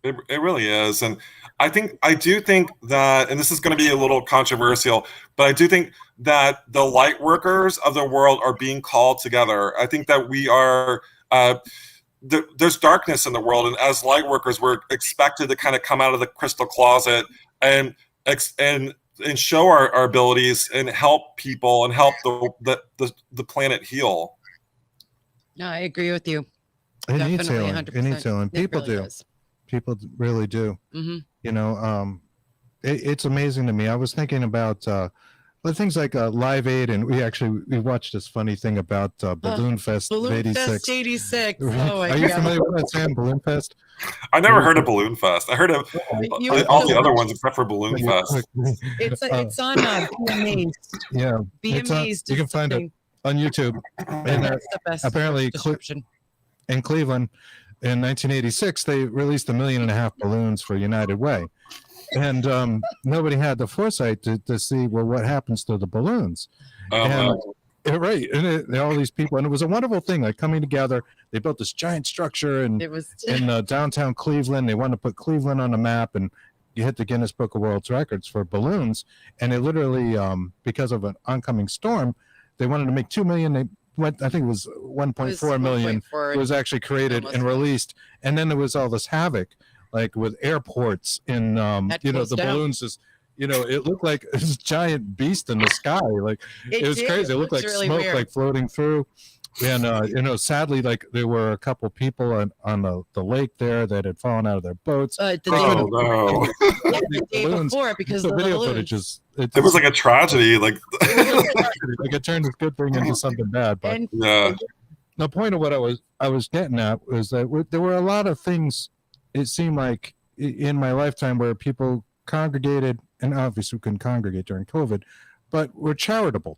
It really is. And I do think that, and this is going to be a little controversial, but I do think that the light workers of the world are being called together. I think that we are, there's darkness in the world, and as light workers, we're expected to kind of come out of the crystal closet and show our abilities and help people and help the planet heal. No, I agree with you. It needs Definitely, healing. 100%. It needs healing. People really do. does. People really do. Mm-hmm. It's amazing to me. I was thinking about things like Live Aid, and we watched this funny thing about Balloon Fest Balloon 86. Fest 86. Oh my Are you God. familiar with that, Sam? Balloon Fest? I never heard of Balloon Fest. I heard of all the other ones except for Balloon Fest. It's on Be Amazed. Yeah, Be Amazed. You can find it on YouTube. And That's the best apparently description. in Cleveland in 1986, they released 1.5 million balloons for United Way. And nobody had the foresight to see, well, what happens to the balloons. Right. And all these people, and it was a wonderful thing, like coming together. They built this giant structure in downtown Cleveland. They wanted to put Cleveland on the map, and you hit the Guinness Book of World Records for balloons. And it literally, because of an oncoming storm, they wanted to make 2 million. They went, I think it was 1.4 million. It was actually created and released. And then there was all this havoc, like with airports in, the balloons is, it looked like this giant beast in the sky. Like it was crazy. It looked like really smoke, weird. Like floating through. And, sadly, like there were a couple people on the lake there that had fallen out of their boats. The day before, because the video footage is. It was like a tragedy. Like it turned this good thing into something bad. But the point of what I was getting at was that there were a lot of things. It seemed like in my lifetime where people congregated, and obviously we couldn't congregate during COVID, but were charitable.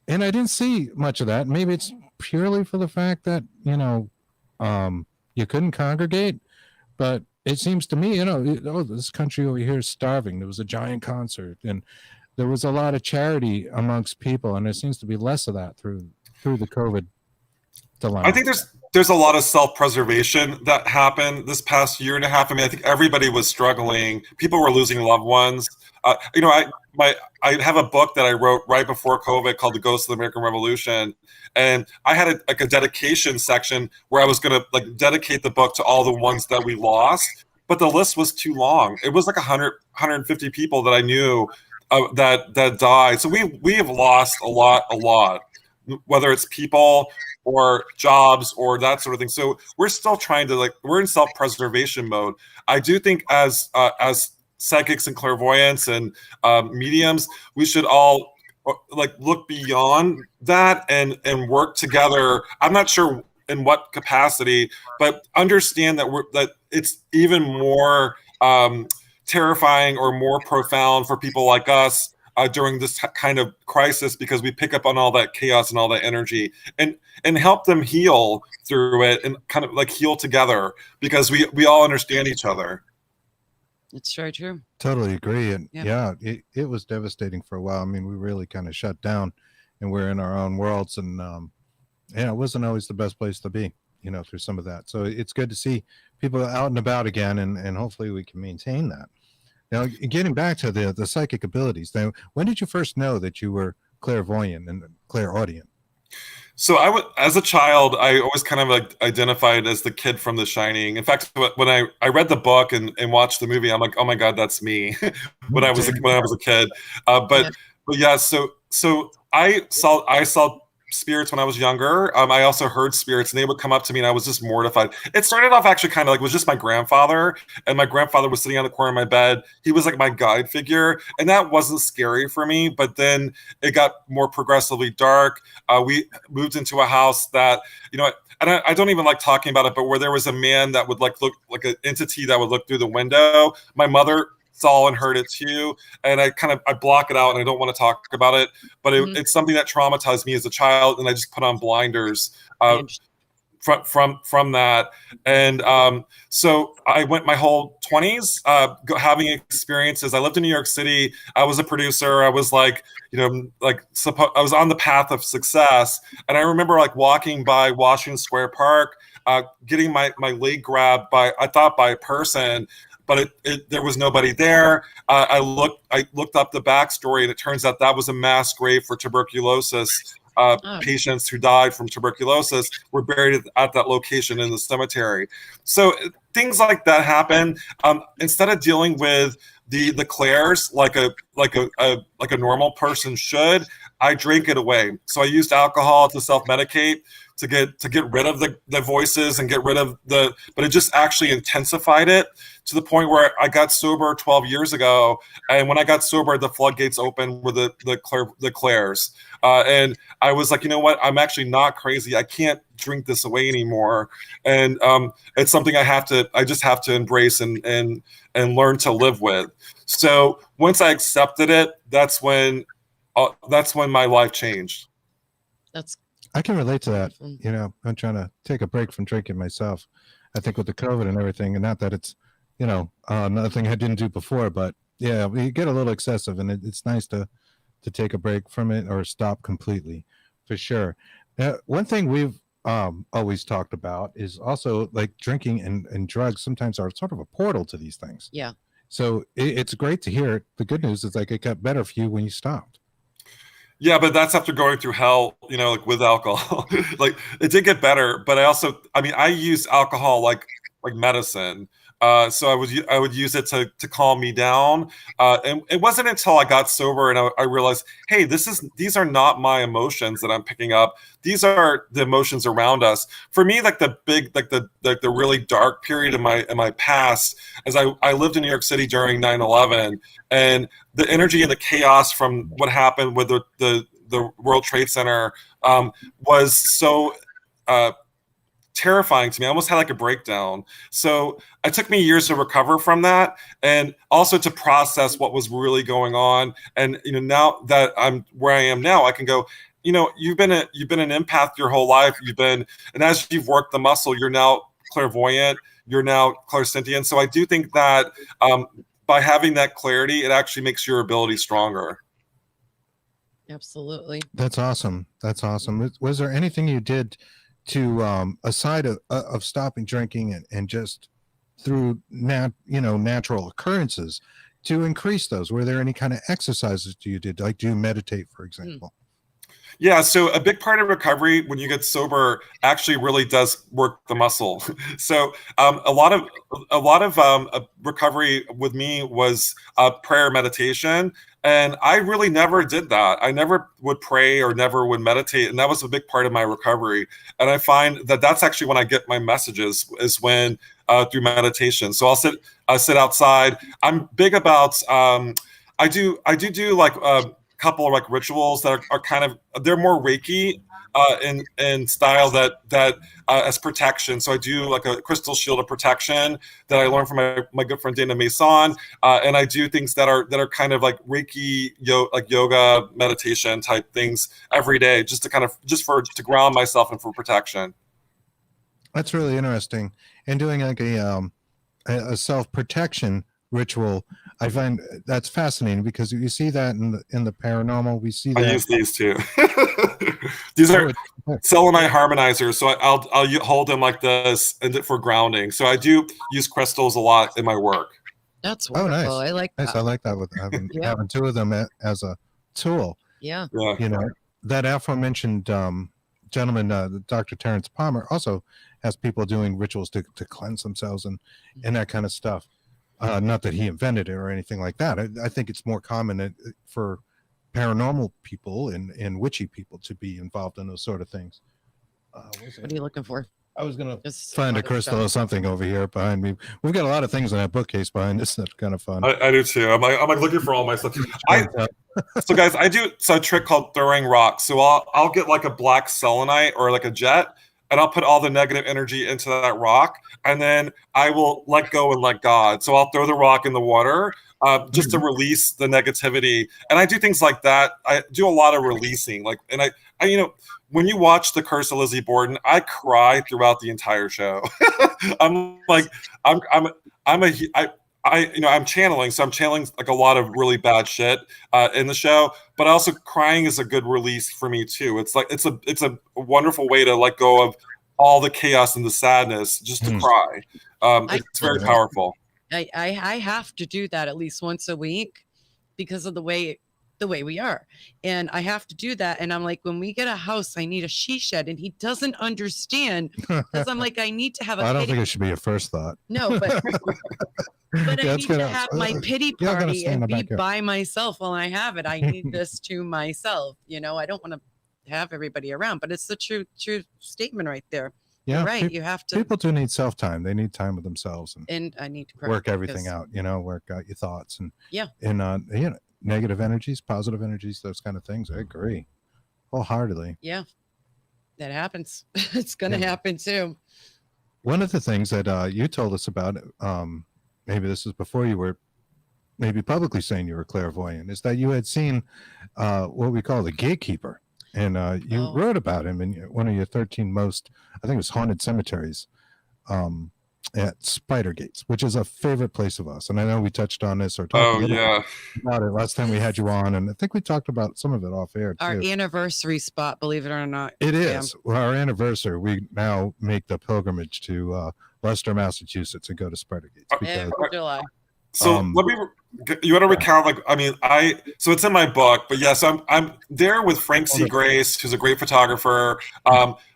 And I didn't see much of that. Maybe it's purely for the fact that, you couldn't congregate, but it seems to me, this country over here is starving. There was a giant concert and there was a lot of charity amongst people. And there seems to be less of that through the COVID dilemma. I think there's a lot of self-preservation that happened this past year and a half. I mean, I think everybody was struggling. People were losing loved ones. I have a book that I wrote right before COVID called The Ghosts of the American Revolution. And I had a dedication section where I was going to dedicate the book to all the ones that we lost. But the list was too long. It was like 150 people that I knew that died. So we have lost a lot, whether it's people or jobs or that sort of thing. So we're still trying to we're in self-preservation mode. I do think as psychics and clairvoyants and mediums, we should all look beyond that and work together. I'm not sure in what capacity, but understand that it's even more terrifying or more profound for people like us during this kind of crisis, because we pick up on all that chaos and all that energy and help them heal through it and kind of heal together, because we all understand each other. It's very true. Totally agree. And it was devastating for a while. I mean, we really kind of shut down and we're in our own worlds, and it wasn't always the best place to be, through some of that. So it's good to see people out and about again, and hopefully we can maintain that. Now, getting back to the psychic abilities, now, when did you first know that you were clairvoyant and clairaudient? So as a child, I always kind of identified as the kid from The Shining. In fact, when I read the book and watched the movie, I'm like, oh my God, that's me when I was a kid. But yeah, so I saw spirits when I was younger. I also heard spirits, and they would come up to me, and I was just mortified. It started off actually kind of it was just my grandfather, and my grandfather was sitting on the corner of my bed. He was like my guide figure, and that wasn't scary for me. But then it got more progressively dark. We moved into a house that, and I don't even like talking about it, but where there was a man that would look like an entity that would look through the window. My mother saw and heard it too, and I block it out and I don't want to talk about it, but it's something that traumatized me as a child, and I just put on blinders from that. And so I went my whole 20s having experiences. I lived in New York City. I was a producer. I was I was on the path of success, and I remember walking by Washington Square Park, getting my leg grabbed by a person, but there was nobody there. I looked up the backstory, and it turns out that was a mass grave for tuberculosis patients who died from tuberculosis were buried at that location in the cemetery. So things like that happen. Instead of dealing with the clairs like a normal person should, I drank it away. So I used alcohol to self-medicate to get rid of the voices and get rid of but it just actually intensified it to the point where I got sober 12 years ago. And when I got sober, the floodgates opened with the clairs. And I was like, you know what? I'm actually not crazy. I can't drink this away anymore. And it's something I just have to embrace and learn to live with. So once I accepted it, that's when my life changed. I can relate to that. You know, I'm trying to take a break from drinking myself. I think with the COVID and everything, and not that it's, you know, another thing I didn't do before, but yeah, you get a little excessive, and it's nice to take a break from it or stop completely, for sure. One thing we've always talked about is also like drinking and drugs sometimes are sort of a portal to these things. Yeah. So it's great to hear. The good news is like it got better for you when you stopped. Yeah, but that's after going through hell, you know, like with alcohol. Like it did get better, but I use alcohol like medicine. So I would use it to calm me down. And it wasn't until I got sober and I realized, hey, these are not my emotions that I'm picking up. These are the emotions around us. For me, like the really dark period in my past, as I lived in New York City during 9/11, and the energy and the chaos from what happened with the World Trade Center was so terrifying to me. I almost had like a breakdown. So it took me years to recover from that, and also to process what was really going on. And you know, now that I'm where I am now, I can go, you know, you've been an empath your whole life. And as you've worked the muscle, you're now clairvoyant. You're now clairsentient. So I do think that by having that clarity, it actually makes your ability stronger. Absolutely. That's awesome. That's awesome. Was there anything you did to aside of stopping drinking and just through natural occurrences to increase those? Were there any kind of exercises you did? Like, do you meditate, for example? Yeah, so a big part of recovery when you get sober actually really does work the muscle. So a lot of recovery with me was prayer, meditation, and I really never did that. I never would pray or never would meditate, and that was a big part of my recovery. And I find that that's actually when I get my messages is when through meditation. So I'll sit outside. I'm big about I do like couple of like rituals that are kind of, they're more Reiki in style that as protection. So I do like a crystal shield of protection that I learned from my good friend Dana Mason, and I do things that are kind of like Reiki, like yoga, meditation type things every day, just to ground myself and for protection. That's really interesting. And doing like a self-protection ritual, I find that's fascinating because you see that in the paranormal. We see that. I use these too. These are Selenite Harmonizers, so I'll hold them like this and for grounding. So I do use crystals a lot in my work. That's wonderful. Nice. I like that. Nice. I like that with having two of them as a tool. Yeah. You know, that aforementioned gentleman, Dr. Terrence Palmer, also has people doing rituals to cleanse themselves and that kind of stuff. Not that he invented it or anything like that. I think it's more common for paranormal people and witchy people to be involved in those sort of things. What are you looking for? I was going to find a crystal or something over here behind me. We've got a lot of things in that bookcase behind us. That's kind of fun. I do too. I'm like looking for all my stuff. So guys, I do a trick called throwing rocks. So I'll get like a black selenite or like a jet, and I'll put all the negative energy into that rock, and then I will let go and let God. So I'll throw the rock in the water just to release the negativity. And I do things like that. I do a lot of releasing. Like, and I you know, when you watch The Curse of Lizzie Borden, I cry throughout the entire show. I'm channeling, so I'm channeling like a lot of really bad shit in the show, but also crying is a good release for me too. It's like it's a wonderful way to let go of all the chaos and the sadness just to cry. It's very powerful. I have to do that at least once a week because of the way the way we are. And I have to do that. And I'm like, when we get a house, I need a she shed. And he doesn't understand because I'm like, I need to have a I don't pity. think it should be your first thought. No, but I Yeah, need to have my pity you're gonna party stay in and the be backyard. by myself while I have it. I need this to myself. You know, I don't want to have everybody around, but it's the true statement right there. Yeah, You're right. You have to. People do need self-time. They need time with themselves And I need to correct work everything because- out, you know, work out your thoughts and Yeah. And you know, negative energies, positive energies, those kind of things. I agree wholeheartedly. Yeah, that happens. It's going to Yeah. happen too. One of the things that you told us about, maybe this was before you were maybe publicly saying you were clairvoyant, is that you had seen what we call the Gatekeeper. And you Oh. wrote about him in one of your 13 most, I think it was haunted cemeteries at Spider Gates, which is a favorite place of us. And I know we touched on this or talked Oh a little yeah. about it last time we had you on. And I think we talked about some of it off air too. Our anniversary spot, believe it or not. It Yeah. is. Well, our anniversary, we now make the pilgrimage to Leicester, Massachusetts and go to Spider Gates. Because, Every July. So let me. You want to recount? Like, I mean, So it's in my book, but yes, I'm there with Frank C. Grace, who's a great photographer.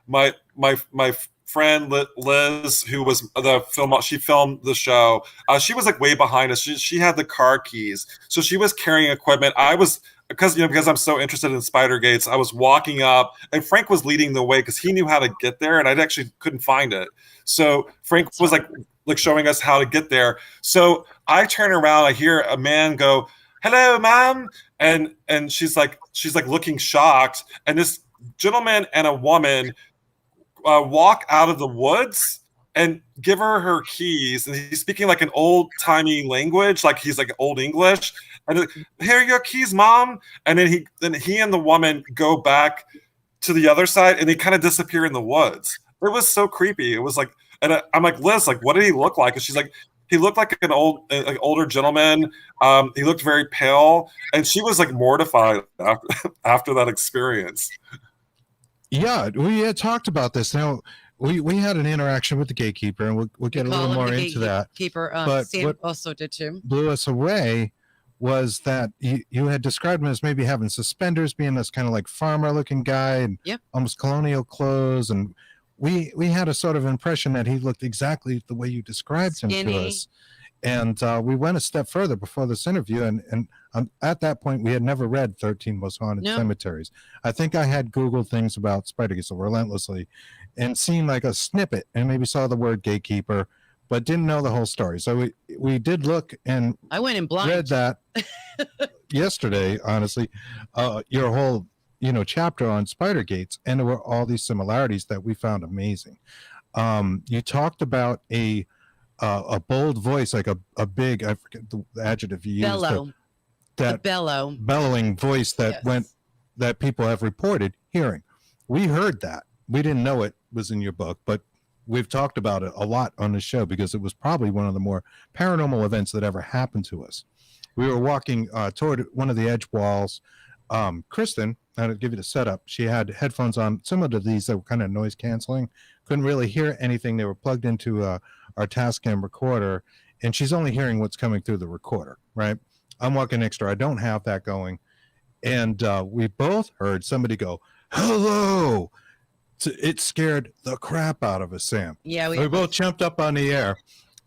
My friend Liz, who was the film, she filmed the show. She was like way behind us. She had the car keys, so she was carrying equipment. I was because I'm so interested in Spider Gates. I was walking up, and Frank was leading the way because he knew how to get there, and I actually couldn't find it. So Frank was like showing us how to get there. So I turn around, I hear a man go, "Hello, ma'am," and she's like looking shocked, and this gentleman and a woman walk out of the woods and give her keys, and he's speaking like an old-timey language, like he's like old English, and here are your keys, mom. And then he and the woman go back to the other side, and they kind of disappear in the woods. It was so creepy. It was like, and I'm like, Liz, like, what did he look like? And she's like, he looked like an older gentleman. He looked very pale, and she was like mortified after that experience. yeah, we had talked about this. Now, we had an interaction with the Gatekeeper, and we'll get a little more into that. Gatekeeper. But Sam what- also did too. Blew us away was that you had described him as maybe having suspenders, being this kind of like farmer looking guy and Yep. almost colonial clothes. And we had a sort of impression that he looked exactly the way you described him to Skinny. us. And we went a step further before this interview. And at that point, we had never read 13 Most Haunted No. Cemeteries. I think I had Googled things about Spider Gates relentlessly and seen like a snippet and maybe saw the word Gatekeeper, but didn't know the whole story. So we did look and I went in blind. read that yesterday, honestly, your whole chapter on Spider Gates, and there were all these similarities that we found amazing. You talked about a bold voice, like a big, I forget the adjective you used, Bellow. that Bellow. bellowing voice that Yes. that people have reported hearing. We heard that. We didn't know it was in your book, but we've talked about it a lot on the show because it was probably one of the more paranormal events that ever happened to us. We were walking toward one of the edge walls. Kristen, I'll give you the setup. She had headphones on, similar to these that were kind of noise canceling. Couldn't really hear anything. They were plugged into our Tascam recorder, and she's only hearing what's coming through the recorder, right? I'm walking next to her. I don't have that going. And we both heard somebody go, "Hello." It scared the crap out of us, Sam. Yeah, We both jumped up on the air.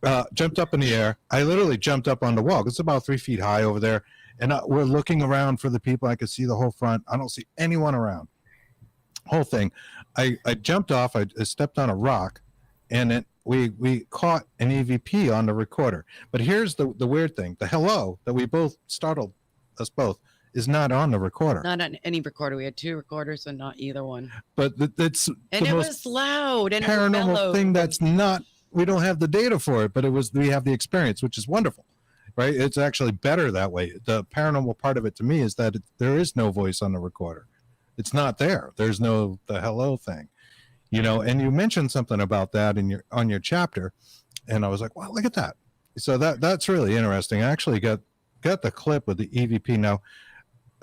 I literally jumped up on the wall. It's about 3 feet high over there. And we're looking around for the people. I could see the whole front. I don't see anyone around. Whole thing. I jumped off. I stepped on a rock, and we caught an EVP on the recorder. But here's the weird thing. The hello that we both startled us both is not on the recorder. not on any recorder. We had 2 recorders and not either one. But that's And the it most was loud and it paranormal bellowed. thing that's not, we don't have the data for it, but we have the experience, which is wonderful, right? It's actually better that way. The paranormal part of it to me is that there is no voice on the recorder. It's not there. There's no the hello thing, and you mentioned something about that on your chapter, and I was like, wow, look at that. So that's really interesting. I actually got the clip with the EVP. Now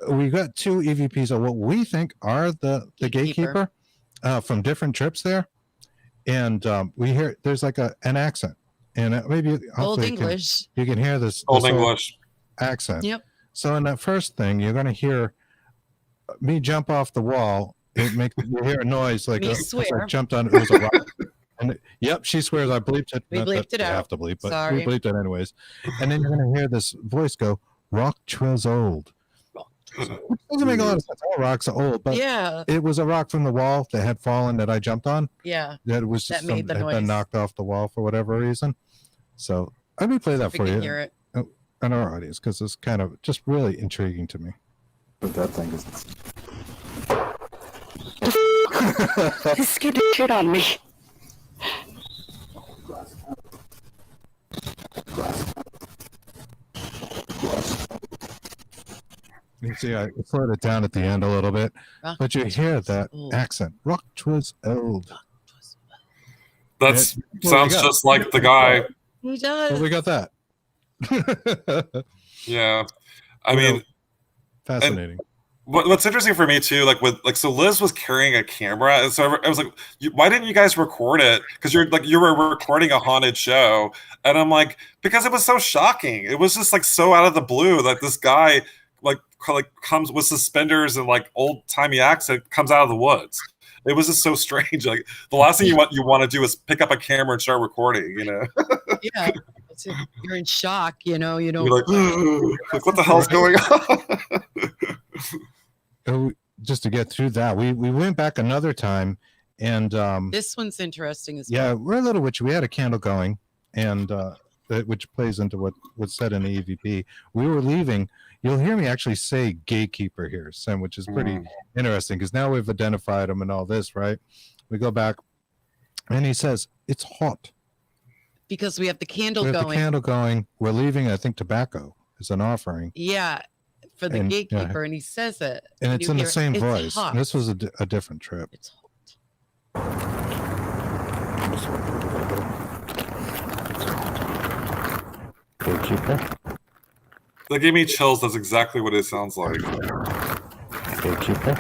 we got 2 EVPs of what we think are the Gatekeeper from different trips there. And we hear there's like an accent, and maybe Old hopefully English. you can hear this Old old English. accent. Yep. So in that first thing, you're going to hear me jump off the wall. You hear a noise like Me I swear. jumped on. It was a rock. And yep, she swears. I bleeped it. We Not bleeped that it I out. have to bleep, but Sorry. we bleeped it anyways. And then you're going to hear this voice go, "Rock was old." Which doesn't make a lot of sense. All rocks are old, but Yeah. it was a rock from the wall that had fallen that I jumped on. Yeah. That was just That made the had been noise. knocked off the wall for whatever reason. So let me play that We for can you hear it. and our audience, because it's kind of just really intriguing to me. But that thing is. He scared the shit out of me. You see, I slowed it down at the end a little bit, but you hear that accent. Rock was old. That sounds just like the guy. He does. Well, we got that. Yeah, I mean, fascinating. What's interesting for me too, so Liz was carrying a camera, and so I was like, why didn't you guys record it? Because you were recording a haunted show, and I'm like, because it was so shocking. It was just like so out of the blue that this guy like comes with suspenders and like old timey accent comes out of the woods. It was just so strange. Like the last thing you want to do is pick up a camera and start recording. Yeah, you're in shock. You don't. You're like, what the hell's going on? Just to get through that, we went back another time, and this one's interesting as well. Yeah, well. we're a little witchy. We had a candle going, and which plays into what's said in the EVP. We were leaving. You'll hear me actually say Gatekeeper here, Sam, which is pretty interesting because now we've identified him and all this, right? We go back, and he says it's hot because we have the candle we have going. The candle going. We're leaving. I think tobacco is an offering. Yeah, for the Gatekeeper, and he says it, and it's in the same voice. Hot. This was a different trip. It's hot. Gatekeeper. That gave me chills. That's exactly what it sounds like. Gatekeeper.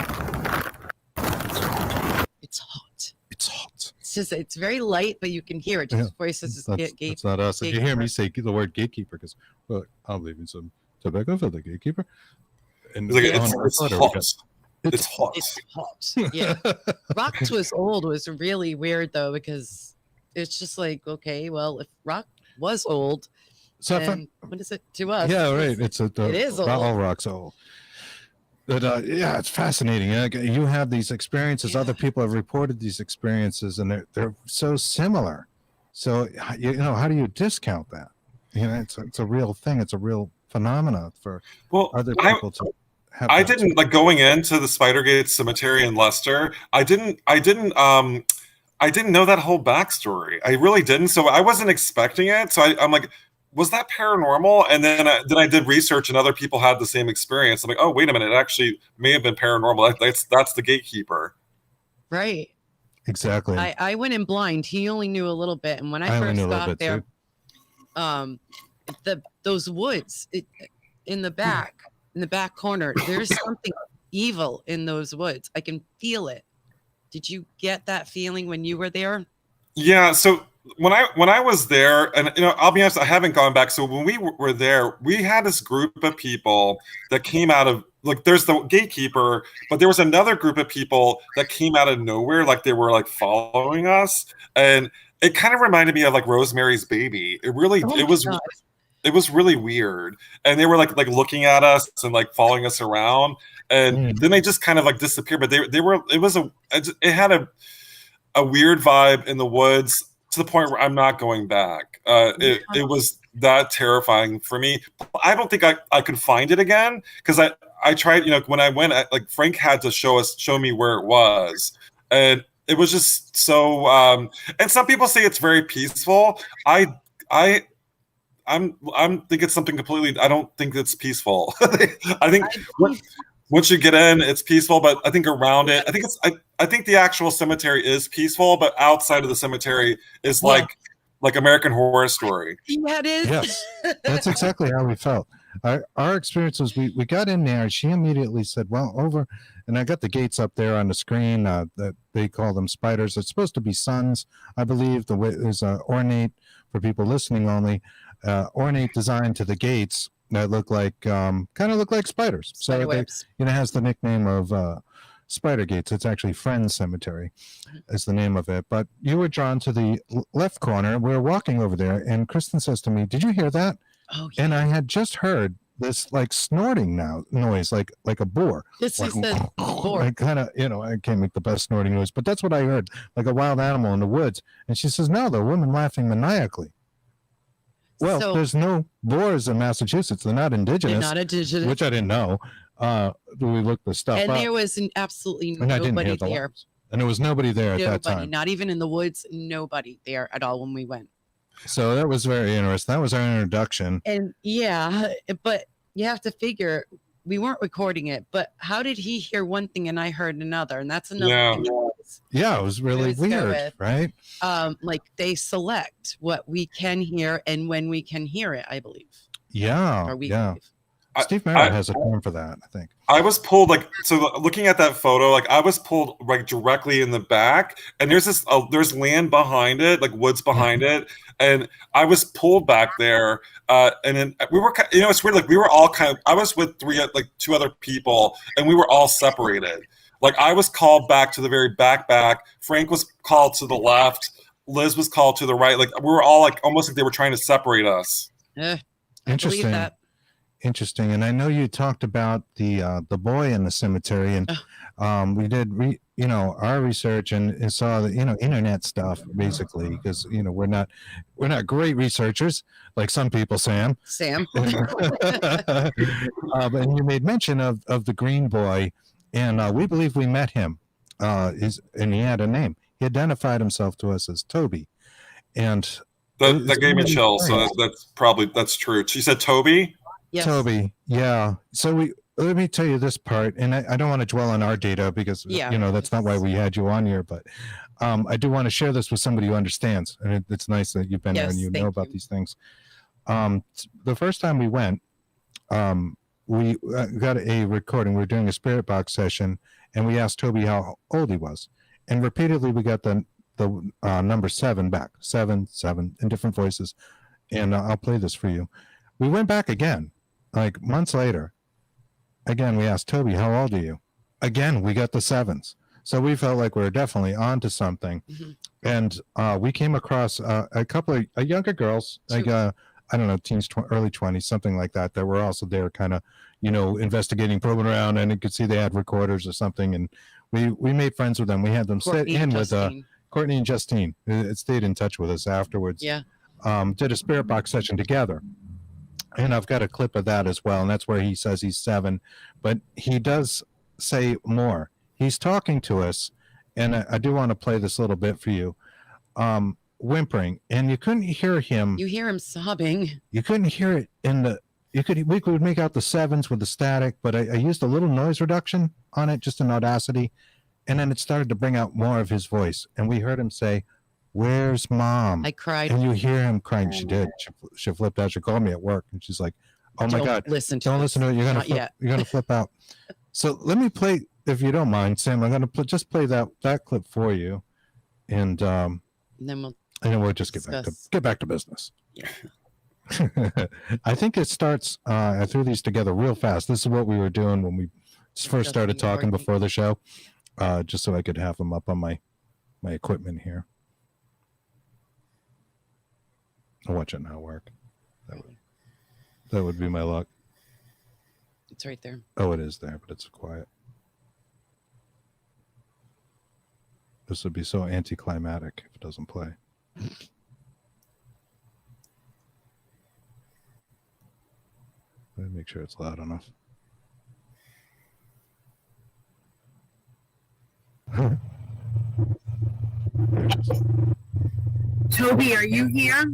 It's hot. It's hot. It's very light, but you can hear it. Just before he says that's not us. If you hear me say the word Gatekeeper, because I'm leaving some tobacco for the Gatekeeper. And it's hot. It's hot. It's hot. Yeah. Rock was old was really weird though, because it's just like, okay, well, if rock was old, so what is it to us? Yeah, right. It is old. All rock's old. But yeah, it's fascinating. You have these experiences. Other people have reported these experiences, and they're so similar. So how do you discount that? It's a real thing. It's a real phenomena for other people to have. I didn't like going into the Spidergate Cemetery in Leicester. I didn't know that whole backstory. I really didn't. So I wasn't expecting it. So I'm like, was that paranormal? And then I did research, and other people had the same experience. I'm like, oh, wait a minute, it actually may have been paranormal. That's the Gatekeeper. Right. Exactly. I went in blind. He only knew a little bit, and when I first got there, those woods in the back corner, there's something evil in those woods. I can feel it. Did you get that feeling when you were there? Yeah. So when I was there, and I'll be honest, I haven't gone back. So when we were there, we had this group of people that came out of there's the Gatekeeper, but there was another group of people that came out of nowhere, like they were like following us, and it kind of reminded me of like Rosemary's Baby. It really it was really weird, and they were like looking at us and like following us around, and then they just kind of like disappeared. But it had a weird vibe in the woods, to the point where I'm not going back. It was that terrifying for me. I don't think I could find it again, because I tried, when I went, Frank had to show me where it was, and it was just so. And some people say it's very peaceful. I think it's something completely. I don't think it's peaceful. I think once you get in, it's peaceful, but I think around it, I think the actual cemetery is peaceful, but outside of the cemetery is like American Horror Story. Yeah, it is. Yes, that's exactly how we felt. Our experience was we got in there, and she immediately said, well, over, and I got the gates up there on the screen that they call them spiders. It's supposed to be suns, I believe. There's ornate, for people listening only, ornate design to the gates, that look like kind of look like spiders. Spider So they, webs. it has the nickname of Spider Gates. It's actually Friends Cemetery is the name of it. But you were drawn to the left corner. We were walking over there, and Kristen says to me, "Did you hear that?" Oh, yeah. And I had just heard this like snorting noise, like a boar. This Like, is the board. I kind of, I can't make the best snorting noise, but that's what I heard, like a wild animal in the woods. And she says, "No, the woman laughing maniacally." Well, So- there's no boars in Massachusetts. They're not indigenous, They're not indigenous. which I didn't know. We looked the stuff And up, there was absolutely and I didn't nobody hear the there. laughs. And there was nobody there at that Nobody, time. not even in the woods. Nobody there at all when we went. So that was very interesting. That was our introduction. And yeah, but you have to figure we weren't recording it. But how did he hear one thing and I heard another? And that's another Yeah. thing. Yeah, it was really Let's go weird, with- right? Like they select what we can hear and when we can hear it, I believe. Yeah, Or we yeah. believe. Steve Merritt has a term for that, I think. I was pulled looking at that photo, like I was pulled like directly in the back, and there's land behind it, like woods behind it, and I was pulled back there, and then we were, it's weird, like we were all I was with two other people, and we were all separated. Like I was called back to the very back. Frank was called to the left. Liz was called to the right. Like we were all like almost like they were trying to separate us. I believe Interesting. that. Interesting. And I know you talked about the boy in the cemetery, and we did our research and saw the internet stuff basically, because we're not great researchers like some people, Sam. Sam. And you made mention of the green boy, and we believe we met him. And he had a name. He identified himself to us as Toby, and That gave me chills. So that's true. She said Toby. Yes. Toby, yeah. So let me tell you this part, and I don't want to dwell on our data because that's not why we had you on here, but I do want to share this with somebody who understands, and it's nice that you've been there and you know about these things. The first time we went, we got a recording. We were doing a spirit box session, and we asked Toby how old he was, and repeatedly we got the number 7 back, 7 in different voices, and I'll play this for you. We went back again, like months later. Again, we asked Toby, how old are you? Again, we got the 7s. So we felt like we were definitely onto something. Mhm. And we came across a couple of younger girls, like, I don't know, teens, early 20s, something like that were also there kind of, investigating, probing around, and you could see they had recorders or something. And we made friends with them. We had them sit in with Courtney and Justine. It stayed in touch with us afterwards. Yeah. Did a spirit box session together. And I've got a clip of that as well. And that's where he says he's 7. But he does say more. He's talking to us. And I do want to play this little bit for you. Whimpering. And you couldn't hear him. You hear him sobbing. You couldn't hear it we could make out the 7s with the static, but I used a little noise reduction on it, just an Audacity. And then it started to bring out more of his voice. And we heard him say, "Where's Mom?" I cried. And you hear him crying. She did. She flipped out. She called me at work, and she's like, "Oh my God, Don't listen to it. You're gonna flip out." So let me play, if you don't mind, Sam. I'm gonna just play that clip for you, and then we'll just get back to business. Yeah. I think it starts. I threw these together real fast. This is what we were doing when we first started talking before the show, just so I could have them up on my equipment here. I'll watch it now work. That would be my luck. It's right there. Oh, it is there, but it's quiet. This would be so anticlimactic if it doesn't play. Let me make sure it's loud enough. Toby, are you here?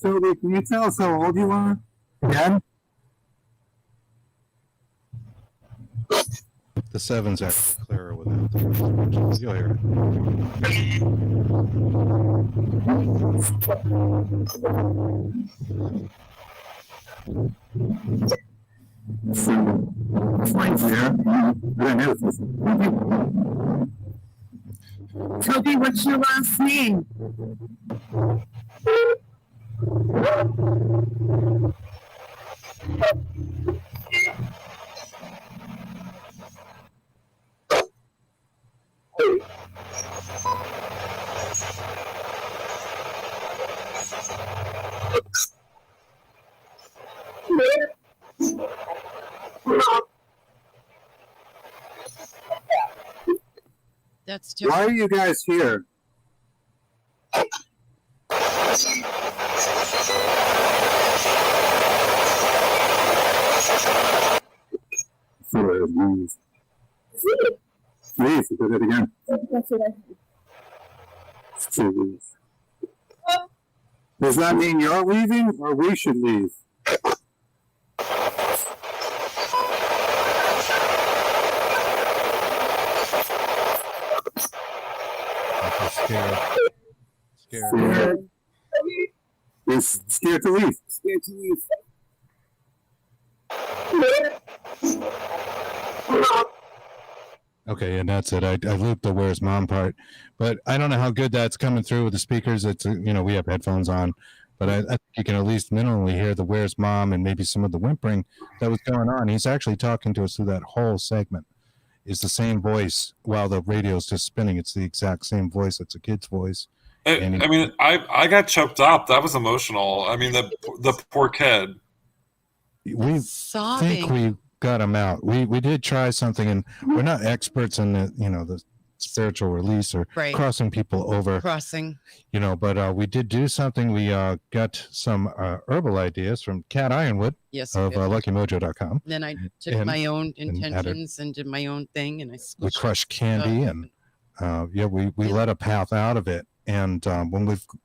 Toby, can you tell us how old you are? Again? The 7's actually clearer without the. You'll hear So, flights there. I don't know. Toby, what's your last name? That's Why are you guys here? Leave. Leave. Do that again. Leave. Does that mean you're leaving or we should leave? Scared. Scared. You're scared to leave. Scared to leave. Okay, and that's it. I looped the "Where's Mom" part, but I don't know how good that's coming through with the speakers. It's we have headphones on, but I think you can at least minimally hear the "Where's Mom" and maybe some of the whimpering that was going on. He's actually talking to us through that whole segment. It's the same voice while the radio's just spinning. It's the exact same voice. It's a kid's voice. I got choked up. That was emotional. I mean, the poor kid. We think we got him out. We did try something, and we're not experts in the spiritual release or crossing people over. But we did do something. We got some herbal ideas from Cat Ironwood of LuckyMojo.com. Then I took my own intentions and did my own thing, and we crushed candy and we let a path out of it. And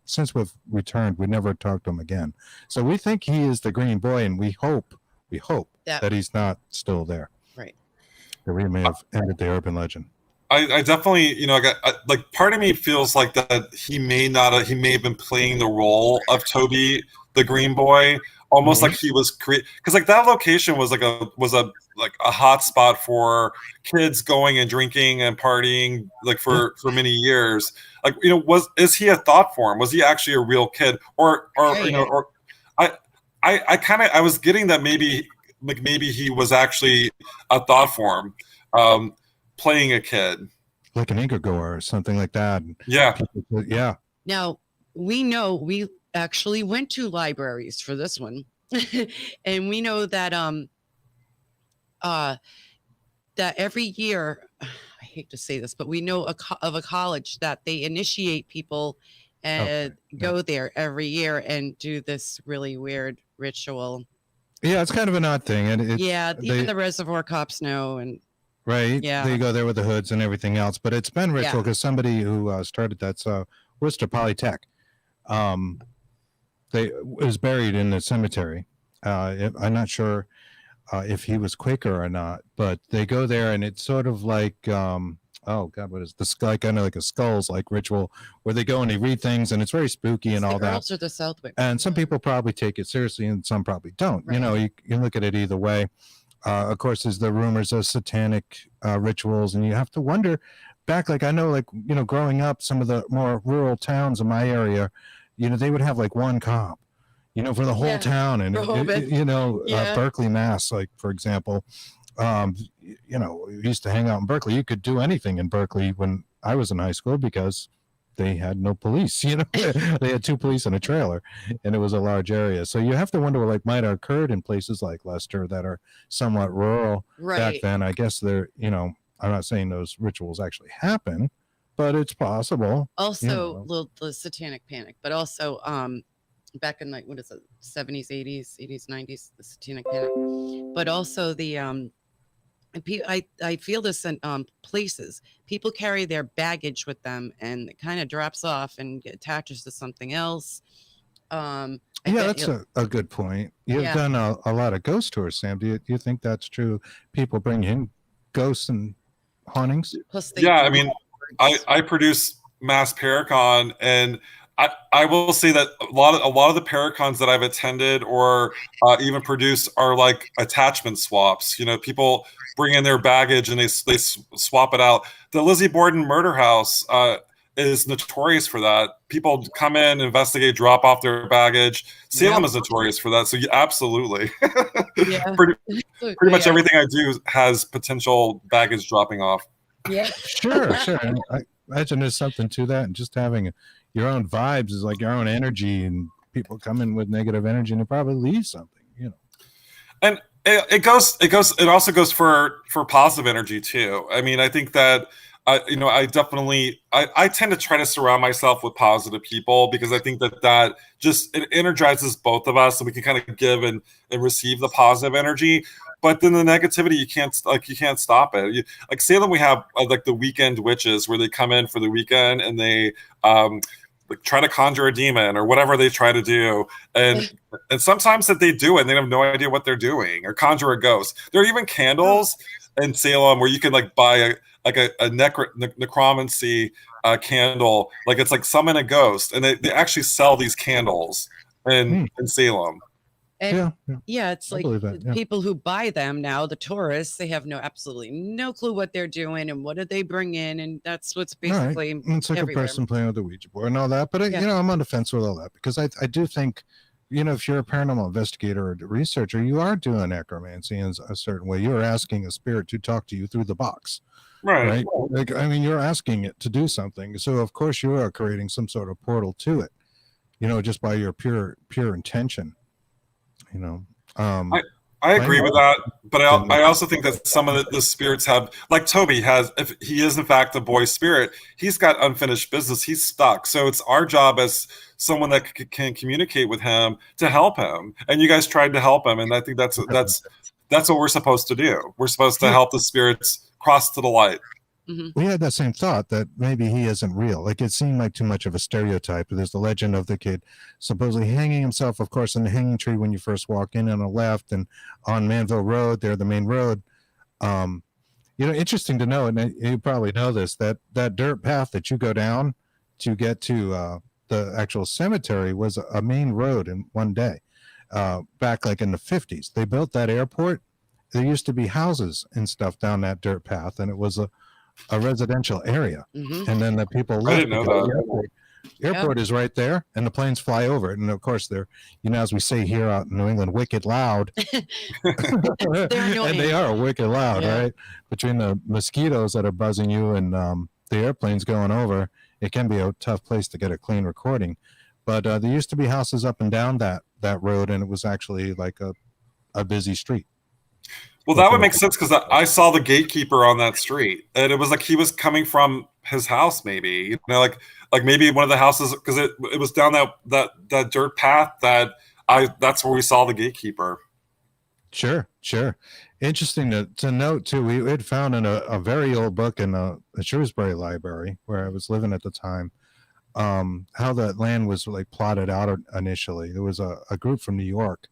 since we've returned, we never talked to him again. So we think he is the green boy, and we hope that he's not still there. Right. That we may have ended the urban legend. I definitely, part of me feels like that he may have been playing the role of Toby, the green boy, almost like he was because that location was a hot spot for kids going and drinking and partying for many years. Is he a thought form? Was he actually a real kid, or I was getting that maybe he was actually a thought form, playing a kid, like an Ingergoer or something like that. Yeah. Now we actually went to libraries for this one, and we know that that every year, I hate to say this, but we know of a college that they initiate people and go there every year and do this really weird ritual. Yeah, it's kind of an odd thing. And even the Reservoir Cops know. And right. Yeah. They go there with the hoods and everything else, but it's been ritual because somebody who started that's Worcester Polytech. They was buried in the cemetery. I'm not sure if he was Quaker or not, but they go there and it's sort of like what is the skull? Kind of like a skulls like ritual where they go and they read things and it's very spooky and all that. Girls of the Southwick. And some people probably take it seriously and some probably don't. Right. You can look at it either way. Of course, there's the rumors of satanic rituals, and you have to wonder back. I know, growing up, some of the more rural towns in my area, they would have one cop, for the whole town, and Berkeley, Mass, for example, we used to hang out in Berkeley. You could do anything in Berkeley when I was in high school because they had no police. They had 2 police in a trailer, and it was a large area. So you have to wonder what might have occurred in places like Leicester that are somewhat rural back then. I guess they're, I'm not saying those rituals actually happen, but it's possible. Also, the satanic panic, but also back in 70s, 80s, 90s, the satanic panic, but also the I feel this in places. People carry their baggage with them, and it kind of drops off and attaches to something else. That's a good point. You've done a lot of ghost tours, Sam. Do you think that's true? People bring in ghosts and hauntings? I produce Mass Paracon, and I will say that a lot of the paracons that I've attended or even produced are like attachment swaps. You know, people bring in their baggage and they swap it out. The Lizzie Borden murder house is notorious for that. People come in, investigate, drop off their baggage. Salem is notorious for that. So absolutely. pretty much everything I do has potential baggage dropping off. Yeah. Sure. And I imagine there's something to that, and just having your own vibes is like your own energy, and people come in with negative energy and they probably leave something, you know. And it also goes for positive energy too. I mean, I think that I tend to try to surround myself with positive people, because I think that just it energizes both of us, and we can kind of give and receive the positive energy. But then the negativity, you can't stop it. Like Salem, we have like the weekend witches, where they come in for the weekend and they like try to conjure a demon or whatever they try to do, and sometimes that they do it and they have no idea what they're doing, or conjure a ghost. There are even candles in Salem where you can like buy a necromancy candle, like it's like summon a ghost, and they actually sell these candles in Salem. And it's like people who buy them now, the tourists, they have absolutely no clue what they're doing and what did they bring in, and that's what's basically it's like everywhere. A person playing with the Ouija board and all that. But I'm on the fence with all that, because I do think, if you're a paranormal investigator or researcher, you are doing necromancy in a certain way. You're asking a spirit to talk to you through the box. Right. Like, I mean, you're asking it to do something. So of course you are creating some sort of portal to it, just by your pure intention. I agree with that, but I also think that some of the spirits have, like Toby has, if he is in fact a boy spirit, he's got unfinished business. He's stuck. So it's our job as someone that can communicate with him to help him. And you guys tried to help him, and I think that's what we're supposed to do. We're supposed to help the spirits cross to the light. We had that same thought that maybe he isn't real. Like, it seemed like too much of a stereotype. There's the legend of the kid supposedly hanging himself, of course, in the hanging tree when you first walk in on the left, and on Manville Road, there, the main road. Interesting to know, and you probably know this, that dirt path that you go down to get to the actual cemetery was a main road in one day, back like in the 50s. They built that airport. There used to be houses and stuff down that dirt path, and it was a residential area. And then the people left. I didn't know that. The airport is right there, and the planes fly over it. And of course, they're, as we say here out in New England, wicked loud. And they are wicked loud, right? Between the mosquitoes that are buzzing you and the airplanes going over, it can be a tough place to get a clean recording. But there used to be houses up and down that road, and it was actually like a busy street. Well, that would make sense, because I saw the gatekeeper on that street, and it was like he was coming from his house, maybe, like maybe one of the houses, because it was down that dirt path that's where we saw the gatekeeper. Sure. Interesting to note too. We had found in a very old book in the Shrewsbury Library, where I was living at the time, how that land was like plotted out initially. There was a group from New York